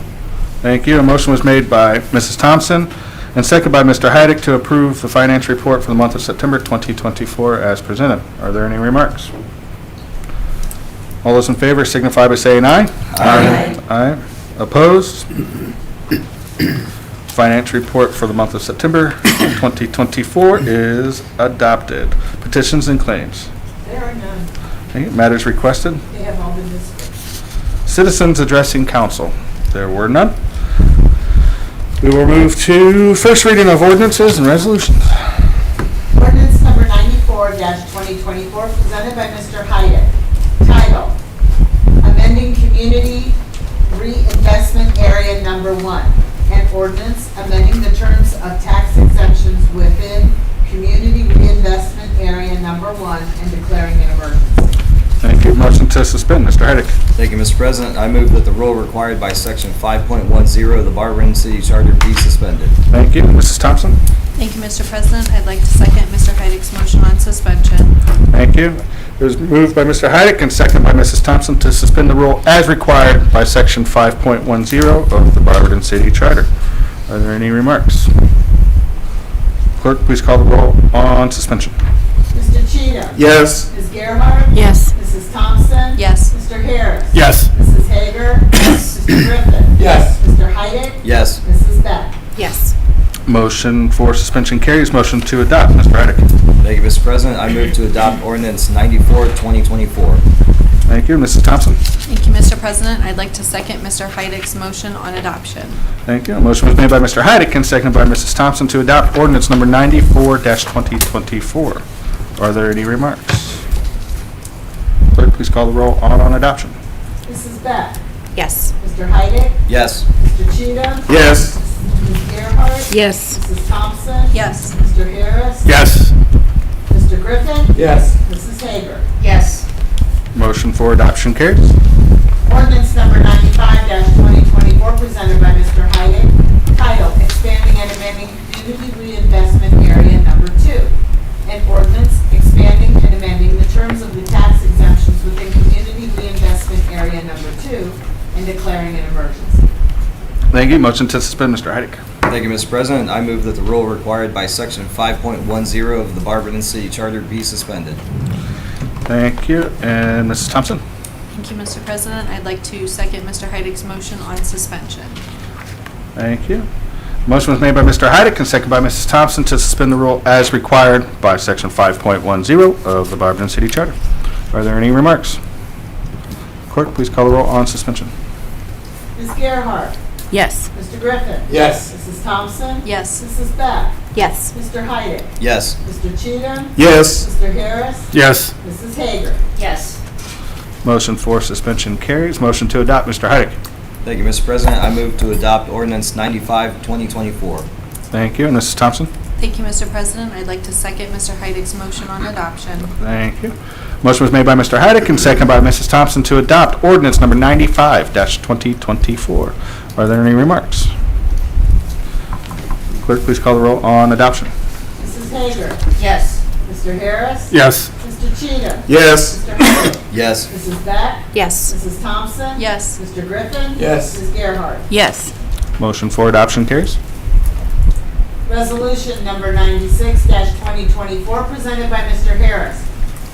Thank you. A motion was made by Mrs. Thompson and seconded by Mr. Heidick to approve the finance report for the month of September 2024 as presented. Are there any remarks? All those in favor signify by saying aye. Aye. Aye. Opposed? Finance report for the month of September 2024 is adopted. Petitions and claims. There are none. Okay, matters requested. They have all been discussed. Citizens addressing council. There were none. We will move to first reading of ordinances and resolutions. Ordinance number 94-2024, presented by Mr. Heidick. Title, amending community reinvestment area number 1. An ordinance amending the terms of tax exemptions within community reinvestment area number 1 and declaring an emergency. Thank you. Motion to suspend, Mr. Heidick. Thank you, Mr. President. I move that the rule required by Section 5.10 of the Barberton City Charter be suspended. Thank you. Mrs. Thompson. Thank you, Mr. President. I'd like to second Mr. Heidick's motion on suspension. Thank you. It was moved by Mr. Heidick and seconded by Mrs. Thompson to suspend the rule as required by Section 5.10 of the Barberton City Charter. Are there any remarks? Clerk, please call the roll on suspension. Mr. Cheatham? Yes. Ms. Gerhart? Yes. Mrs. Thompson? Yes. Mr. Harris? Yes. Mrs. Hager? Yes. Mr. Griffin? Yes. Mr. Heidick? Yes. Mrs. Beck? Yes. Motion for suspension carries. Motion to adopt, Mr. Heidick. Thank you, Mr. President. I move to adopt ordinance 94-2024. Thank you. Mrs. Thompson. Thank you, Mr. President. I'd like to second Mr. Heidick's motion on adoption. Thank you. A motion was made by Mr. Heidick and seconded by Mrs. Thompson to adopt ordinance number 94-2024. Are there any remarks? Clerk, please call the roll on adoption. Mrs. Beck? Yes. Mr. Heidick? Yes. Mr. Cheatham? Yes. Ms. Gerhart? Yes. Mrs. Thompson? Yes. Mr. Harris? Yes. Mr. Griffin? Yes. Mrs. Hager? Yes. Motion for adoption carries. Ordinance number 95-2024, presented by Mr. Heidick. Title, expanding and amending community reinvestment area number 2. An ordinance expanding and amending the terms of the tax exemptions within community reinvestment area number 2 and declaring an emergency. Thank you. Motion to suspend, Mr. Heidick. Thank you, Mr. President. I move that the rule required by Section 5.10 of the Barberton City Charter be suspended. Thank you. And Mrs. Thompson. Thank you, Mr. President. I'd like to second Mr. Heidick's motion on suspension. Thank you. Motion was made by Mr. Heidick and seconded by Mrs. Thompson to suspend the rule as required by Section 5.10 of the Barberton City Charter. Are there any remarks? Clerk, please call the roll on suspension. Ms. Gerhart? Yes. Mr. Griffin? Yes. Mrs. Thompson? Yes. Mrs. Beck? Yes. Mr. Heidick? Yes. Mr. Cheatham? Yes. Mr. Harris? Yes. Mrs. Hager? Yes. Motion for suspension carries. Motion to adopt, Mr. Heidick. Thank you, Mr. President. I move to adopt ordinance 95-2024. Thank you. And Mrs. Thompson. Thank you, Mr. President. I'd like to second Mr. Heidick's motion on adoption. Thank you. Motion was made by Mr. Heidick and seconded by Mrs. Thompson to adopt ordinance number 95-2024. Are there any remarks? Clerk, please call the roll on adoption. Mrs. Hager? Yes. Mr. Harris? Yes. Mr. Cheatham? Yes. Mr. Heidick? Yes. Mrs. Beck? Yes. Mrs. Thompson? Yes. Mr. Griffin? Yes. Ms. Gerhart? Yes. Motion for adoption carries. Resolution number 96-2024, presented by Mr. Harris.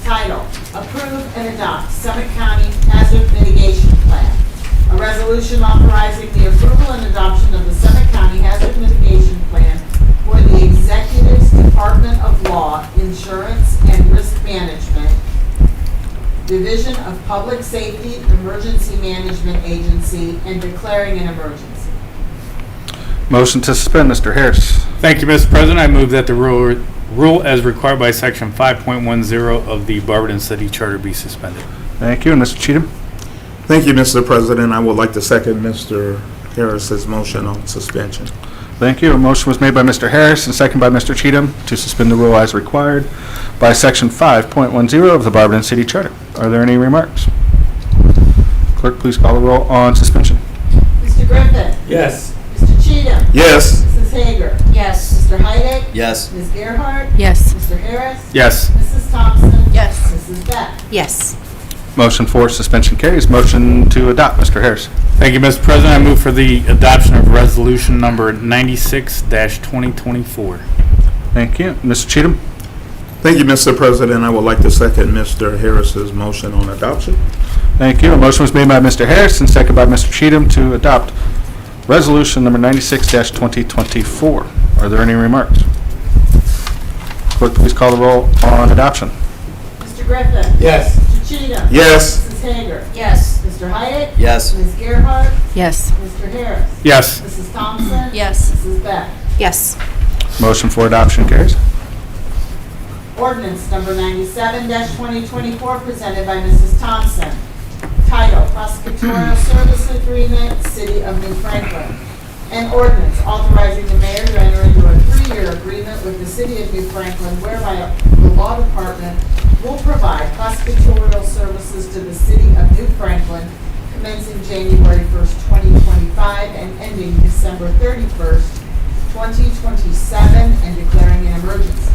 Title, approve and adopt Summit County Hazard Mitigation Plan. A resolution authorizing the approval and adoption of the Summit County Hazard Mitigation Plan for the Executive's Department of Law, Insurance, and Risk Management, Division of Public Safety Emergency Management Agency, and declaring an emergency. Motion to suspend, Mr. Harris. Thank you, Mr. President. I move that the rule rule as required by section 5.10 of the Barberton City Charter be suspended. Thank you. And Mr. Cheatham? Thank you, Mr. President. I would like to second Mr. Harris's motion on suspension. Thank you. A motion was made by Mr. Harris and second by Mr. Cheatham to suspend the rule as required by section 5.10 of the Barberton City Charter. Are there any remarks? Clerk, please call the roll on suspension. Mr. Griffin. Yes. Mr. Cheatham. Yes. Mrs. Hager. Yes. Mr. Heidick. Yes. Ms. Gerhart. Yes. Mr. Harris. Yes. Mrs. Thompson. Yes. Mrs. Beck. Yes. Motion for suspension carries. Motion to adopt, Mr. Harris. Thank you, Mr. President. I move for the adoption of resolution number 96-2024. Thank you. Mr. Cheatham? Thank you, Mr. President. I would like to second Mr. Harris's motion on adoption. Thank you. A motion was made by Mr. Harris and second by Mr. Cheatham to adopt resolution number 96-2024. Are there any remarks? Clerk, please call the roll on adoption. Mr. Griffin. Yes. Mr. Cheatham. Yes. Mrs. Hager. Yes. Mr. Heidick. Yes. Ms. Gerhart. Yes. Mr. Harris. Yes. Mrs. Thompson. Yes. Mrs. Beck. Yes. Motion for adoption carries. Ordinance number 97-2024 presented by Mrs. Thompson. Title, Prosecutorial Service Agreement, City of New Franklin. An ordinance authorizing the mayor to enter into a 3-year agreement with the City of New Franklin whereby the law department will provide prosecutorial services to the City of New Franklin commencing January 1st, 2025 and ending December 31st, 2027 and declaring an emergency.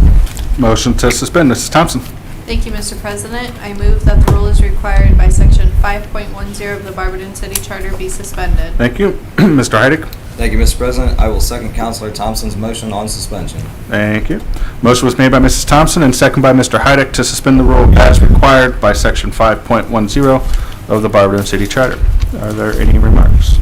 Motion to suspend, Mrs. Thompson. Thank you, Mr. President. I move that the rule is required by section 5.10 of the Barberton City Charter be suspended. Thank you. Mr. Heidick? Thank you, Mr. President. I will second Counselor Thompson's motion on suspension. Thank you. Motion was made by Mrs. Thompson and second by Mr. Heidick to suspend the rule as required by section 5.10 of the Barberton City Charter. Are there any remarks?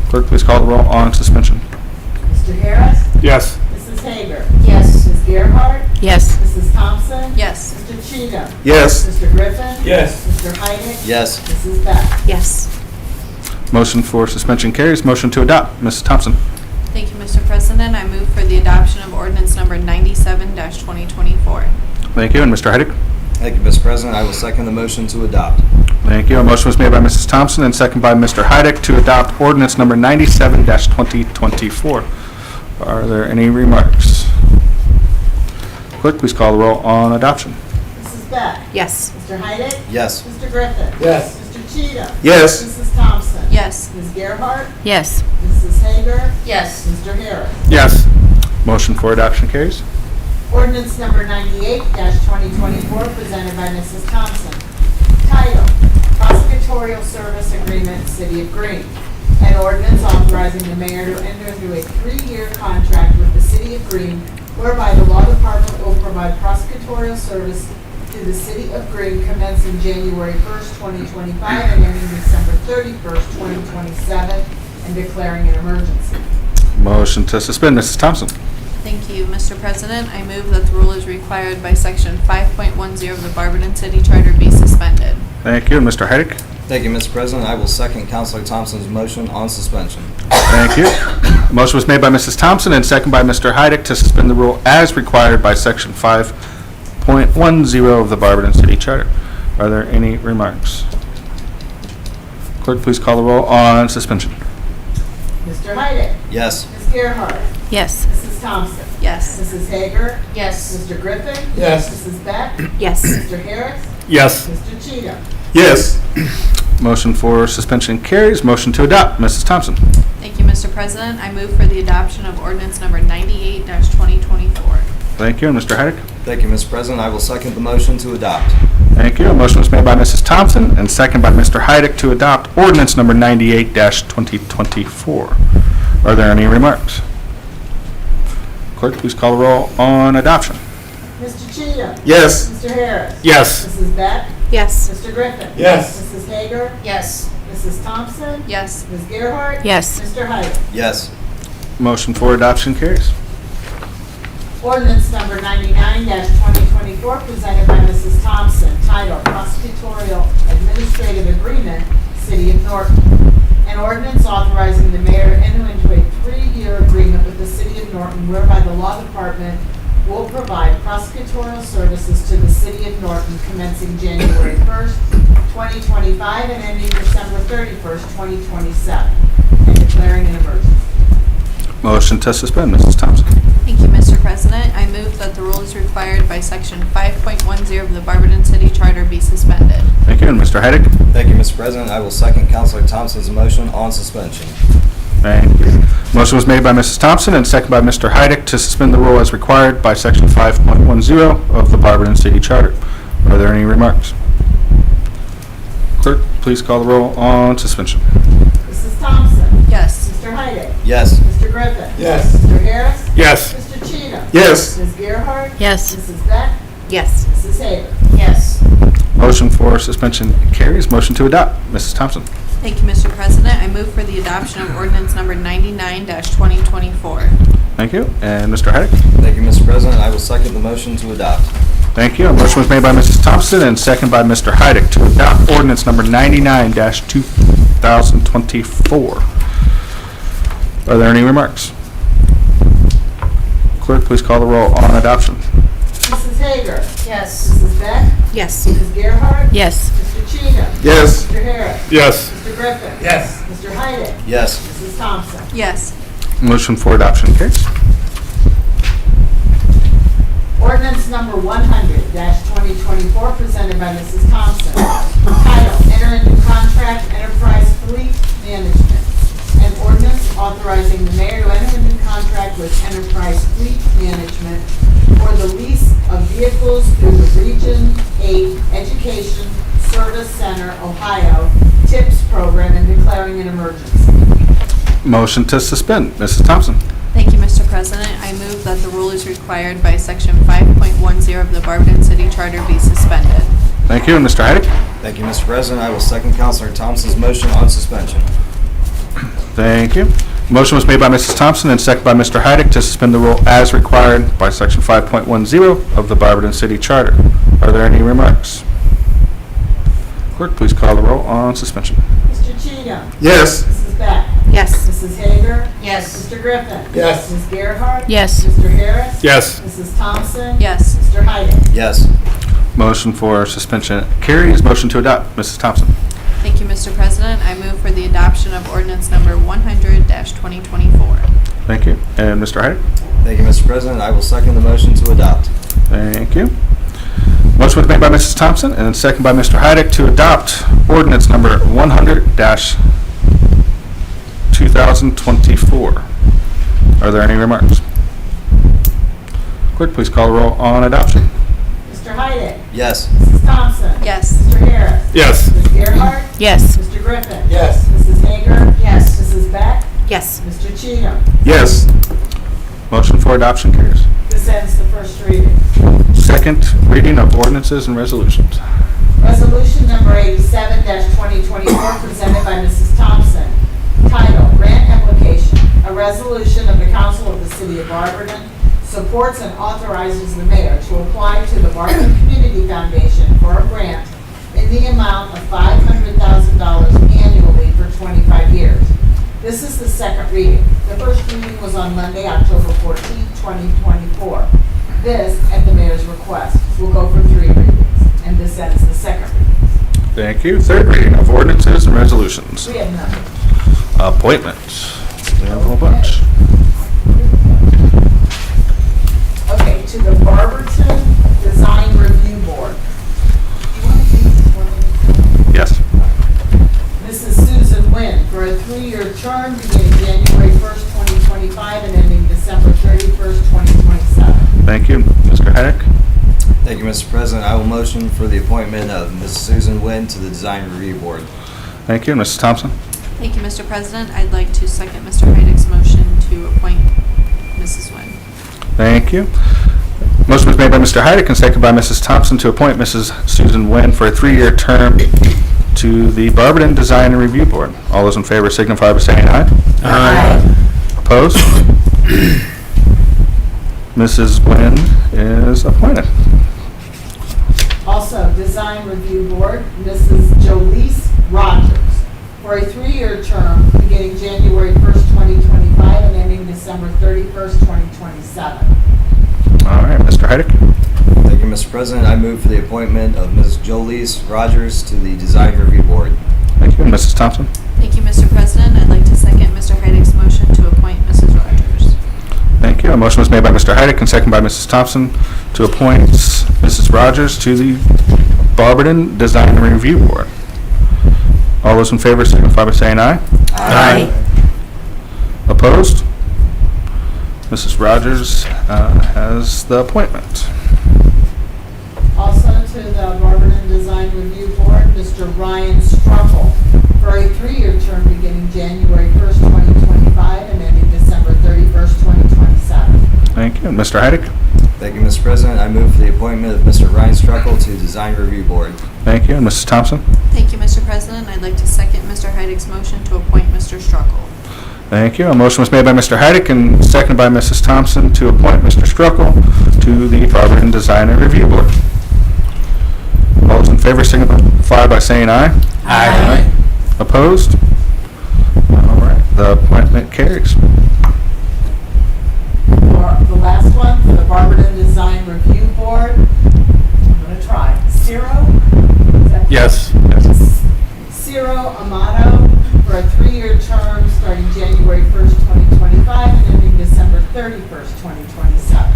Clerk, please call the roll on suspension. Mr. Harris. Yes. Mrs. Hager. Yes. Ms. Gerhart. Yes. Mrs. Thompson. Yes. Mr. Cheatham. Yes. Mr. Griffin. Yes. Mr. Heidick. Yes. Mrs. Beck. Yes. Motion for suspension carries. Motion to adopt, Mrs. Thompson. Thank you, Mr. President. I move for the adoption of ordinance number 97-2024. Thank you. And Mr. Heidick? Thank you, Mr. President. I will second the motion to adopt. Thank you. A motion was made by Mrs. Thompson and second by Mr. Heidick to adopt ordinance number 97-2024. Are there any remarks? Clerk, please call the roll on adoption. Mrs. Beck. Yes. Mr. Heidick. Yes. Mr. Griffin. Yes. Mr. Cheatham. Yes. Mrs. Thompson. Yes. Ms. Gerhart. Yes. Mrs. Hager. Yes. Mr. Harris. Yes. Motion for adoption carries. Ordinance number 98-2024 presented by Mrs. Thompson. Title, Prosecutorial Service Agreement, City of Green. An ordinance authorizing the mayor to enter into a 3-year contract with the City of Green whereby the law department will provide prosecutorial service to the City of Green commencing January 1st, 2025 and ending December 31st, 2027 and declaring an emergency. Motion to suspend, Mrs. Thompson. Thank you, Mr. President. I move that the rule is required by section 5.10 of the Barberton City Charter be suspended. Thank you. And Mr. Heidick? Thank you, Mr. President. I will second Counselor Thompson's motion on suspension. Thank you. A motion was made by Mrs. Thompson and second by Mr. Heidick to suspend the rule as required by section 5.10 of the Barberton City Charter. Are there any remarks? Clerk, please call the roll on suspension. Mr. Heidick. Yes. Ms. Gerhart. Yes. Mrs. Thompson. Yes. Mrs. Hager. Yes. Mr. Griffin. Yes. Mrs. Beck. Yes. Mr. Harris. Yes. Mr. Cheatham. Yes. Motion for suspension carries. Motion to adopt, Mrs. Thompson. Thank you, Mr. President. I move for the adoption of ordinance number 98-2024. Thank you. And Mr. Heidick? Thank you, Mr. President. I will second the motion to adopt. Thank you. A motion was made by Mrs. Thompson and second by Mr. Heidick to adopt ordinance number 98-2024. Are there any remarks? Clerk, please call the roll on adoption. Mr. Cheatham. Yes. Mr. Harris. Yes. Mrs. Beck. Yes. Mr. Griffin. Yes. Mrs. Hager. Yes. Mrs. Thompson. Yes. Ms. Gerhart. Yes. Mr. Heidick. Yes. Motion for adoption carries. Ordinance number 99-2024 presented by Mrs. Thompson. Title, Prosecutorial Administrative Agreement, City of Norton. An ordinance authorizing the mayor to enter into a 3-year agreement with the City of Norton whereby the law department will provide prosecutorial services to the city of Norton commencing January 1st, 2025 and ending December 31st, 2027, and declaring an emergency. Motion to suspend, Mrs. Thompson. Thank you, Mr. President. I move that the rules required by Section 5.10 of the Barberton City Charter be suspended. Thank you, and Mr. Heidick. Thank you, Mr. President. I will second Counselor Thompson's motion on suspension. Thank you. Motion was made by Mrs. Thompson and seconded by Mr. Heidick to suspend the rule as required by Section 5.10 of the Barberton City Charter. Are there any remarks? Clerk, please call the roll on suspension. Mrs. Thompson? Yes. Mr. Heidick? Yes. Mr. Griffin? Yes. Mr. Harris? Yes. Mr. Cheatham? Yes. Ms. Gerhart? Yes. Mrs. Beck? Yes. Mrs. Hager? Yes. Motion for suspension carries. Motion to adopt, Mrs. Thompson. Thank you, Mr. President. I move for the adoption of ordinance number 99-2024. Thank you. And Mr. Heidick. Thank you, Mr. President. I will second the motion to adopt. Thank you. A motion was made by Mrs. Thompson and seconded by Mr. Heidick to adopt ordinance number 99-2024. Are there any remarks? Clerk, please call the roll on adoption. Mrs. Hager? Yes. Mrs. Beck? Yes. Ms. Gerhart? Yes. Mr. Cheatham? Yes. Mr. Harris? Yes. Mr. Griffin? Yes. Mr. Heidick? Yes. Mrs. Thompson? Yes. Motion for adoption carries. Ordinance number 100-2024, presented by Mrs. Thompson. Title, enter into contract enterprise fleet management. An ordinance authorizing the mayor to enter into contract with Enterprise Fleet Management for the lease of vehicles through the Region 8 Education Service Center, Ohio TIPS program and declaring an emergency. Motion to suspend, Mrs. Thompson. Thank you, Mr. President. I move that the rule is required by Section 5.10 of the Barberton City Charter be suspended. Thank you. And Mr. Heidick. Thank you, Mr. President. I will second Counselor Thompson's motion on suspension. Thank you. Motion was made by Mrs. Thompson and seconded by Mr. Heidick to suspend the rule as required by Section 5.10 of the Barberton City Charter. Are there any remarks? Clerk, please call the roll on suspension. Mr. Cheatham? Yes. Mrs. Beck? Yes. Mrs. Hager? Yes. Mr. Griffin? Yes. Ms. Gerhart? Yes. Mr. Harris? Yes. Mrs. Thompson? Yes. Mr. Heidick? Yes. Motion for suspension carries. Motion to adopt, Mrs. Thompson. Thank you, Mr. President. I move for the adoption of ordinance number 100-2024. Thank you. And Mr. Heidick. Thank you, Mr. President. I will second the motion to adopt. Thank you. Motion was made by Mrs. Thompson and seconded by Mr. Heidick to adopt ordinance number 100-2024. Are there any remarks? Clerk, please call the roll on adoption. Mr. Heidick? Yes. Mrs. Thompson? Yes. Mr. Harris? Yes. Ms. Gerhart? Yes. Mr. Griffin? Yes. Mrs. Hager? Yes. Mrs. Beck? Yes. Mr. Cheatham? Yes. Motion for adoption carries. This ends the first reading. Second reading of ordinances and resolutions. Resolution number 87-2024, presented by Mrs. Thompson. Title, Grant Application. A resolution of the Council of the City of Barberton supports and authorizes the mayor to apply to the Barberton Community Foundation for a grant in the amount of $500,000 annually for 25 years. This is the second reading. The first reading was on Monday, October 14, 2024. This, at the mayor's request, will go for 3 readings, and this ends the second reading. Thank you. Third reading of ordinances and resolutions. We have none. Appointments. We have a whole bunch. Okay, to the Barberton Design Review Board. You want to take this one? Yes. Mrs. Susan Nguyen for a 3-year term beginning January 1st, 2025 and ending December 31st, 2027. Thank you. Mr. Heidick. Thank you, Mr. President. I will motion for the appointment of Ms. Susan Nguyen to the Design Review Board. Thank you. Mrs. Thompson. Thank you, Mr. President. I'd like to second Mr. Heidick's motion to appoint Mrs. Nguyen. Thank you. Motion was made by Mr. Heidick and seconded by Mrs. Thompson to appoint Mrs. Susan Nguyen for a 3-year term to the Barberton Design and Review Board. All those in favor signify by saying aye. Aye. Opposed? Mrs. Nguyen is appointed. Also, Design Review Board, Mrs. Jolise Rogers for a 3-year term beginning January 1st, 2025 and ending December 31st, 2027. All right. Mr. Heidick. Thank you, Mr. President. I move for the appointment of Ms. Jolise Rogers to the Design Review Board. Thank you. Mrs. Thompson. Thank you, Mr. President. I'd like to second Mr. Heidick's motion to appoint Mrs. Rogers. Thank you. A motion was made by Mr. Heidick and seconded by Mrs. Thompson to appoint Mrs. Rogers to the Barberton Design Review Board. All those in favor signify by saying aye. Aye. Opposed? Mrs. Rogers has the appointment. Also to the Barberton Design Review Board, Mr. Ryan Struckle, for a 3-year term beginning January 1st, 2025 and ending December 31st, 2027. Thank you. And Mr. Heidick? Thank you, Mr. President. I move for the appointment of Mr. Ryan Struckle to Design Review Board. Thank you. And Mrs. Thompson? Thank you, Mr. President. I'd like to second Mr. Heidick's motion to appoint Mr. Struckle. Thank you. A motion was made by Mr. Heidick and seconded by Mrs. Thompson to appoint Mr. Struckle to the Barberton Design and Review Board. All those in favor signify by saying aye. Aye. Opposed? All right, the appointment carries. The last one for the Barberton Design Review Board, I'm going to try. Yes. Ciro Amato for a 3-year term starting January 1st, 2025 and ending December 31st, 2027.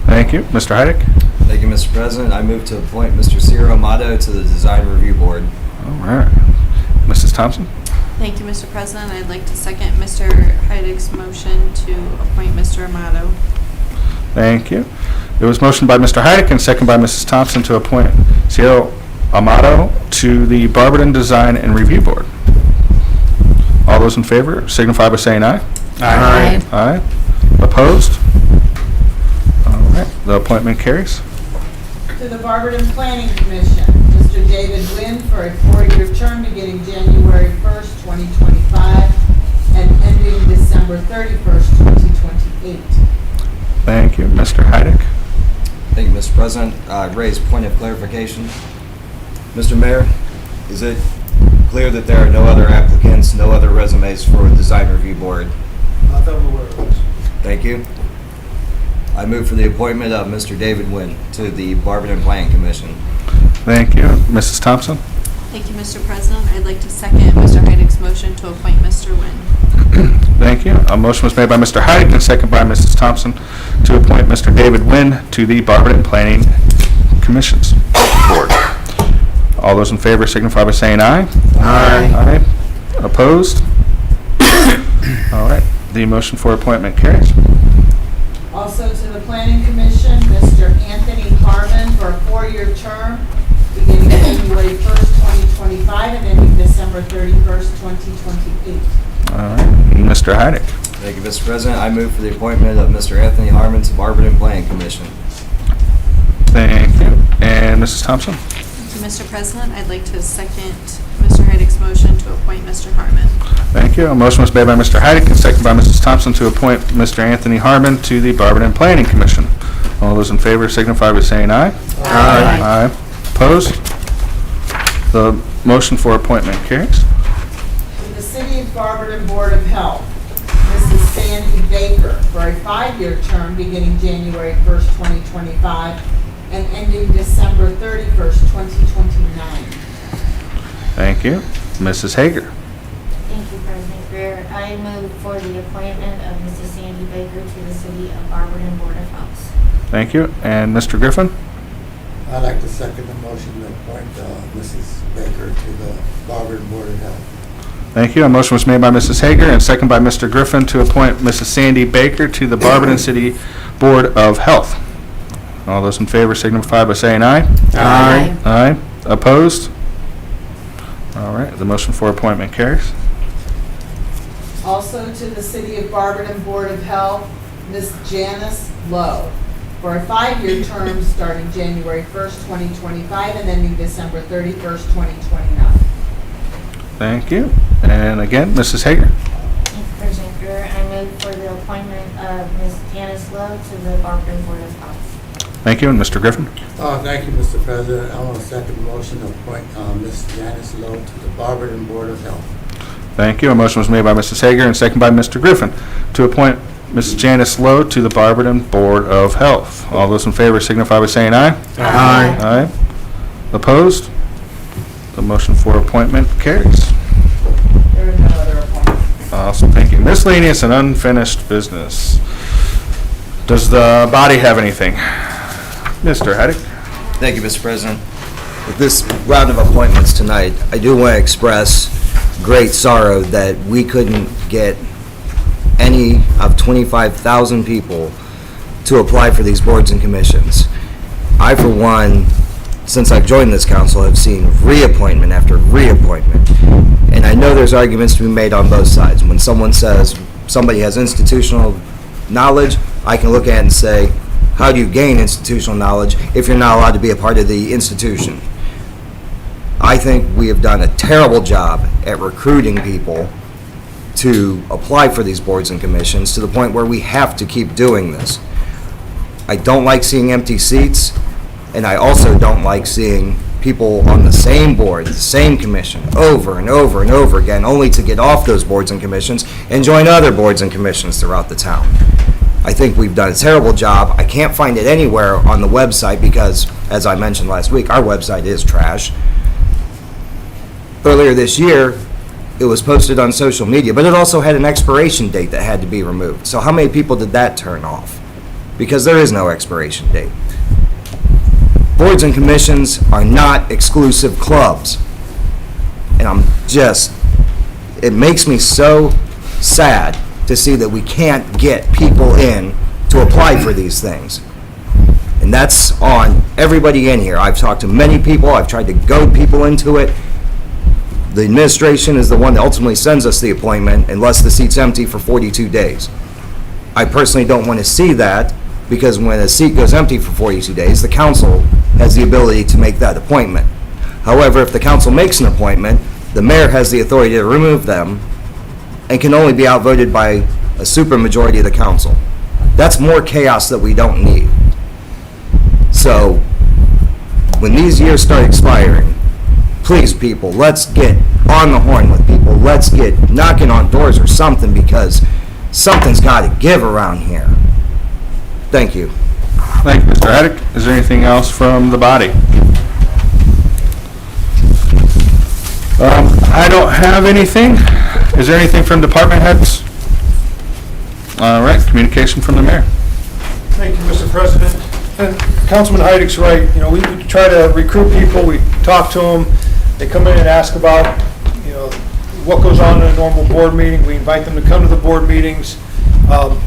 Thank you. Mr. Heidick? Thank you, Mr. President. I move to appoint Mr. Ciro Amato to the Design Review Board. All right. Mrs. Thompson? Thank you, Mr. President. I'd like to second Mr. Heidick's motion to appoint Mr. Amato. Thank you. It was motioned by Mr. Heidick and seconded by Mrs. Thompson to appoint Ciro Amato to the Barberton Design and Review Board. All those in favor signify by saying aye. Aye. Aye. Opposed? All right, the appointment carries. To the Barberton Planning Commission, Mr. David Wynn for a 4-year term beginning January 1st, 2025 and ending December 31st, 2028. Thank you. Mr. Heidick? Thank you, Mr. President. Raise point of clarification. Mr. Mayor, is it clear that there are no other applicants, no other resumes for the Design Review Board? Not that I'm aware of. Thank you. I move for the appointment of Mr. David Wynn to the Barberton Planning Commission. Thank you. Mrs. Thompson? Thank you, Mr. President. I'd like to second Mr. Heidick's motion to appoint Mr. Wynn. Thank you. A motion was made by Mr. Heidick and seconded by Mrs. Thompson to appoint Mr. David Wynn to the Barberton Planning Commission's Board. All those in favor signify by saying aye. Aye. Opposed? All right, the motion for appointment carries. Also to the Planning Commission, Mr. Anthony Harmon for a 4-year term beginning January 1st, 2025 and ending December 31st, 2028. All right, Mr. Heidick? Thank you, Mr. President. I move for the appointment of Mr. Anthony Harmon to Barberton Planning Commission. Thank you. And Mrs. Thompson? Thank you, Mr. President. I'd like to second Mr. Heidick's motion to appoint Mr. Harmon. Thank you. A motion was made by Mr. Heidick and seconded by Mrs. Thompson to appoint Mr. Anthony Harmon to the Barberton Planning Commission. All those in favor signify by saying aye. Aye. Opposed? The motion for appointment carries. To the City of Barberton Board of Health, Mrs. Sandy Baker for a 5-year term beginning January 1st, 2025 and ending December 31st, 2029. Thank you. Mrs. Hager? Thank you, President Greer. I move for the appointment of Mrs. Sandy Baker to the City of Barberton Board of Health. Thank you. And Mr. Griffin? I'd like to second the motion to appoint Mrs. Baker to the Barberton Board of Health. Thank you. A motion was made by Mrs. Hager and seconded by Mr. Griffin to appoint Mrs. Sandy Baker to the Barberton City Board of Health. All those in favor signify by saying aye. Aye. Aye. Opposed? All right, the motion for appointment carries. Also to the City of Barberton Board of Health, Ms. Janice Lowe for a 5-year term starting January 1st, 2025 and ending December 31st, 2029. Thank you. And again, Mrs. Hager? Thank you, President Greer. I move for the appointment of Ms. Janice Lowe to the Barberton Board of Health. Thank you. And Mr. Griffin? Thank you, Mr. President. I want to second the motion to appoint Ms. Janice Lowe to the Barberton Board of Health. Thank you. A motion was made by Mrs. Hager and seconded by Mr. Griffin to appoint Mrs. Janice Lowe to the Barberton Board of Health. All those in favor signify by saying aye. Aye. Aye. Opposed? The motion for appointment carries. There are no other appointments. Awesome, thank you. Miscellaneous and unfinished business. Does the body have anything? Mr. Haddock? Thank you, Mr. President. With this round of appointments tonight, I do want to express great sorrow that we couldn't get any of 25,000 people to apply for these boards and commissions. I, for one, since I've joined this council, have seen reappointment after reappointment. And I know there's arguments to be made on both sides. When someone says somebody has institutional knowledge, I can look at it and say, how do you gain institutional knowledge if you're not allowed to be a part of the institution? I think we have done a terrible job at recruiting people to apply for these boards and commissions to the point where we have to keep doing this. I don't like seeing empty seats, and I also don't like seeing people on the same board, the same commission, over and over and over again, only to get off those boards and commissions and join other boards and commissions throughout the town. I think we've done a terrible job. I can't find it anywhere on the website because, as I mentioned last week, our website is trash. Earlier this year, it was posted on social media, but it also had an expiration date that had to be removed. So how many people did that turn off? Because there is no expiration date. Boards and commissions are not exclusive clubs. And it makes me so sad to see that we can't get people in to apply for these things. And that's on everybody in here. I've talked to many people. I've tried to goad people into it. The administration is the one that ultimately sends us the appointment unless the seat's empty for 42 days. I personally don't want to see that because when a seat goes empty for 42 days, the council has the ability to make that appointment. However, if the council makes an appointment, the mayor has the authority to remove them and can only be outvoted by a supermajority of the council. That's more chaos that we don't need. So, when these years start expiring, please, people, let's get on the horn with people. Let's get knocking on doors or something because something's got to give around here. Thank you. Thank you, Mr. Haddock. Is there anything else from the body? I don't have anything. Is there anything from department heads? All right, communication from the mayor. Thank you, Mr. President. And Councilman Heidick's right. You know, we try to recruit people. We talk to them. They come in and ask about, you know, what goes on in a normal board meeting. We invite them to come to the board meetings, or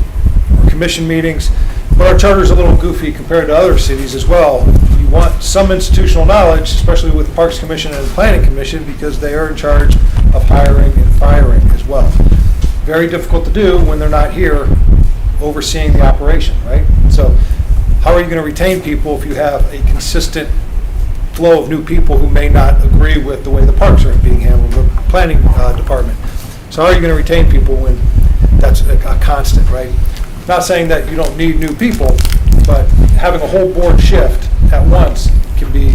commission meetings. But our charter's a little goofy compared to other cities as well. You want some institutional knowledge, especially with Parks Commission and Planning Commission, because they are in charge of hiring and firing as well. Very difficult to do when they're not here overseeing the operation, right? So how are you going to retain people if you have a consistent flow of new people who may not agree with the way the parks are being handled, the planning department? So how are you going to retain people when that's a constant, right? Not saying that you don't need new people, but having a whole board shift at once can be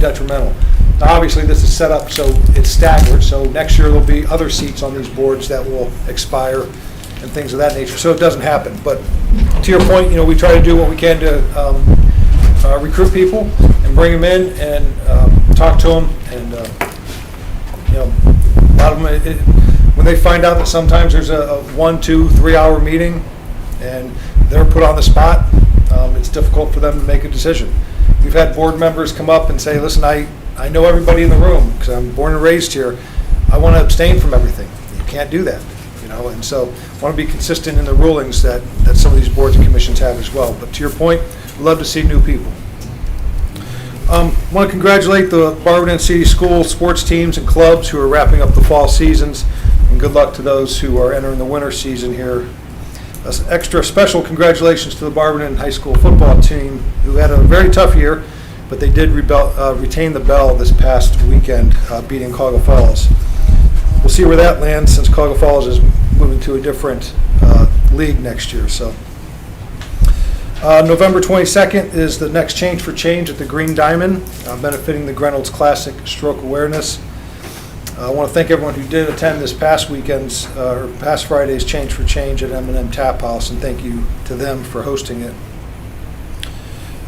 detrimental. Now, obviously, this is set up so it's staggered, so next year there'll be other seats on these boards that will expire and things of that nature, so it doesn't happen. But to your point, you know, we try to do what we can to recruit people and bring them in and talk to them, and you know, a lot of them, when they find out that sometimes there's a 1, 2, 3 hour meeting and they're put on the spot, it's difficult for them to make a decision. We've had board members come up and say, listen, I know everybody in the room because I'm born and raised here. I want to abstain from everything. You can't do that, you know, and so I want to be consistent in the rulings that some of these boards and commissions have as well. But to your point, we'd love to see new people. I want to congratulate the Barberton City School sports teams and clubs who are wrapping up the fall seasons, and good luck to those who are entering the winter season here. Extra special congratulations to the Barberton High School football team, who had a very tough year, but they did retain the bell this past weekend, beating Cuyahoga Falls. We'll see where that lands since Cuyahoga Falls is moving to a different league next year. So, November 22nd is the next Change for Change at the Green Diamond, benefiting the Grenolds Classic Stroke Awareness. I want to thank everyone who did attend this past weekend's, or past Friday's Change for Change at M&M Tap House, and thank you to them for hosting it.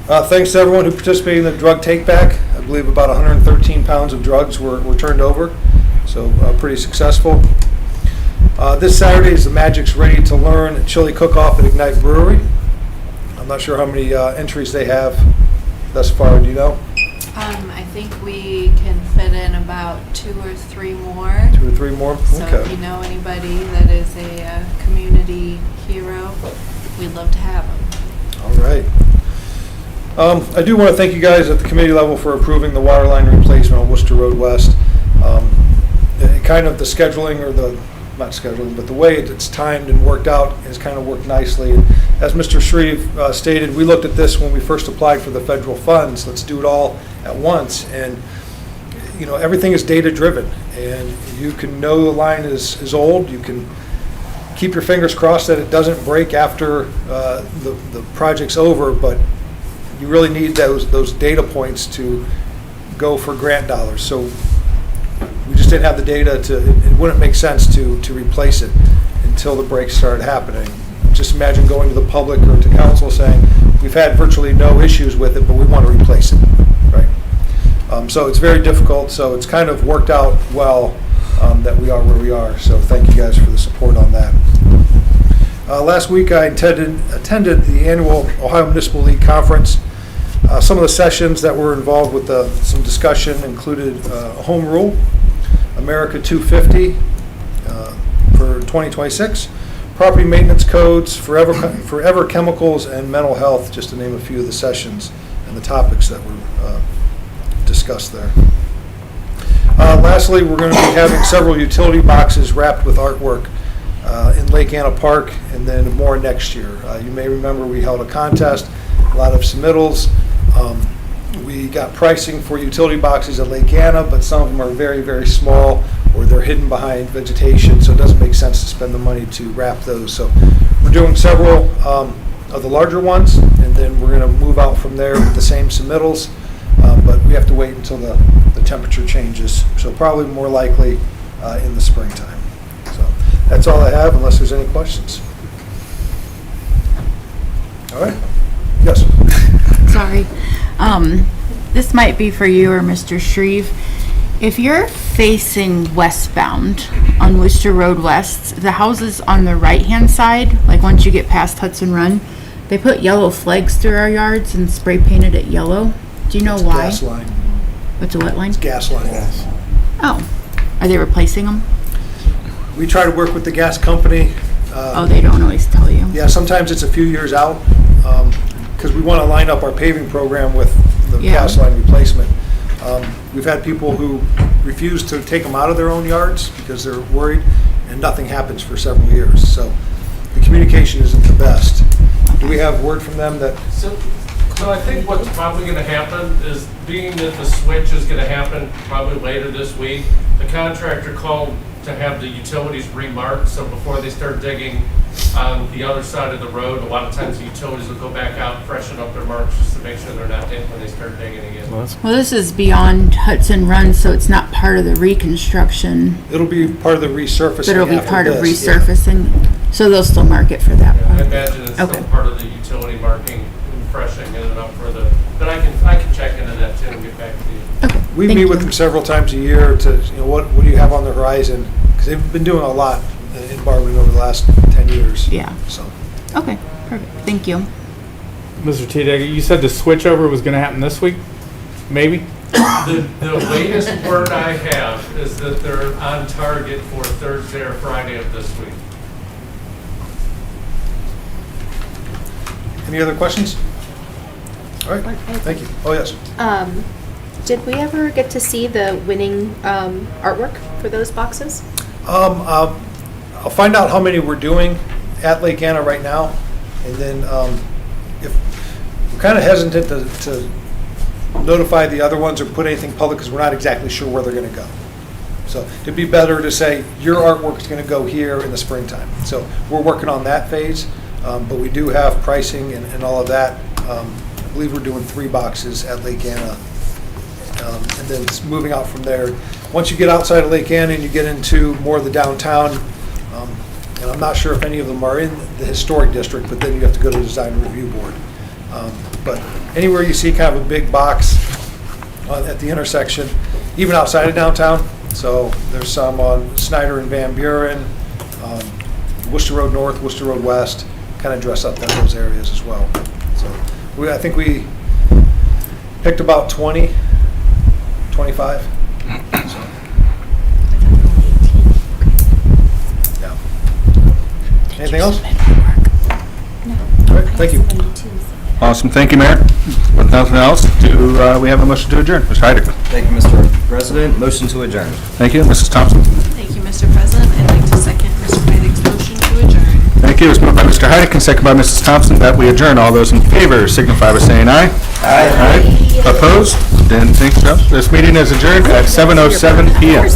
Thanks to everyone who participated in the drug take-back. I believe about 113 pounds of drugs were turned over, so pretty successful. This Saturday is the Magic's Ready to Learn Chili Cook-Off at Ignite Brewery. I'm not sure how many entries they have thus far, do you know? I think we can fit in about 2 or 3 more. 2 or 3 more? So if Okay. you know anybody that is a community hero, we'd love to have them. All right. I do want to thank you guys at the committee level for approving the water line replacement on Worcester Road West. Kind of the scheduling, or not scheduling, but the way it's timed and worked out has kind of worked nicely. And as Mr. Shreve stated, we looked at this when we first applied for the federal funds. Let's do it all at once. And, you know, everything is data driven, and you can know the line is old. You can keep your fingers crossed that it doesn't break after the project's over, but you really need those data points to go for grant dollars. So we just didn't have the data it wouldn't make sense to replace it until the breaks started happening. Just imagine going to the public or to council saying, we've had virtually no issues with it, but we want to replace it, right? So it's very difficult, so it's kind of worked out well that we are where we are. So thank you guys for the support on that. Last week I attended the annual Ohio Municipal League Conference. Some of the sessions that were involved with some discussion included home rule, America 250 for 2026, property maintenance codes, forever chemicals, and mental health, just to name a few of the sessions and the topics that were discussed there. Lastly, we're going to be having several utility boxes wrapped with artwork in Lake Anna Park, and then more next year. You may remember we held a contest, a lot of submittals. We got pricing for utility boxes at Lake Anna, but some of them are very, very small, or they're hidden behind vegetation, so it doesn't make sense to spend the money to wrap those. So we're doing several of the larger ones, and then we're going to move out from there with the same submittals, but we have to wait until the temperature changes, so probably more likely in the springtime. So that's all I have, unless there's any questions. All right. Yes. Sorry. This might be for you or Mr. Shreve. If you're facing westbound on Worcester Road West, the houses on the right-hand side, like once you get past Hudson Run, they put yellow flags through our yards and spray painted it yellow. Do you know why? Gas line. What's a what line? It's gas line. Oh. Are they replacing them? We try to work with the gas company. Oh, they don't always tell you. Yeah, sometimes it's a few years out, because we want to line up our paving program with the gas line replacement. We've had people who refuse to take them out of their own yards because they're worried, and nothing happens for several years. So the communication isn't the best. Do we have word from them that? So I think what's probably going to happen is, being that the switch is going to happen probably later this week, the contractor called to have the utilities remarked, so before they start digging on the other side of the road, a lot of times the utilities will go back out, freshen up their marks just to make sure they're not hit when they start digging again. Well, this is beyond Hudson Run, so it's not part of the reconstruction. It'll be part of the resurfacing. But it'll be after part of this, resurfacing, so they'll still mark it for that. Yeah, I imagine it's still part of the utility marking and freshening it up for the, but I can check into that too and get back to you. Okay. We meet with them several times a year to, what do you have on the horizon? Because they've been doing a lot in Barberton over the last 10 years. Yeah. So. Okay, perfect. Thank you. Mr. T. You said the switchover was going to happen this week? Maybe? The latest word I have is that they're on target for Thursday or Friday of this week. Any other questions? All right, thank you. Oh, yes. Did we ever get to see the winning artwork for those boxes? I'll find out how many we're doing at Lake Anna right now, and then if we're kind of hesitant to notify the other ones or put anything public because we're not exactly sure where they're going to go. So it'd be better to say your artwork is going to go here in the springtime. So we're working on that phase, but we do have pricing and all of that. I believe we're doing 3 boxes at Lake Anna, and then moving out from there. once you get outside of Lake Ann and you get into more of the downtown, and I'm not sure if any of them are in the historic district, but then you have to go to the design review board. But anywhere you see kind of a big box at the intersection, even outside of downtown, so there's some on Snyder and Van Buren, Worcester Road North, Worcester Road West, kind of dress up in those areas as well. So I think we picked about 20, 25. So, yeah. Anything else? All right, thank you. Awesome, thank you, Mayor. With nothing else, do we have a motion to adjourn? Mr. Heidick. Thank you, Mr. President. Motion to adjourn. Thank you. Mrs. Thompson. Thank you, Mr. President. I'd like to second Mr. Heidick's motion to adjourn. Thank you. It's moved by Mr. Heidick and seconded by Mrs. Thompson that we adjourn. All those in favor signify by saying aye. Aye. Opposed? Didn't think so. This meeting is adjourned at 7:07 PM.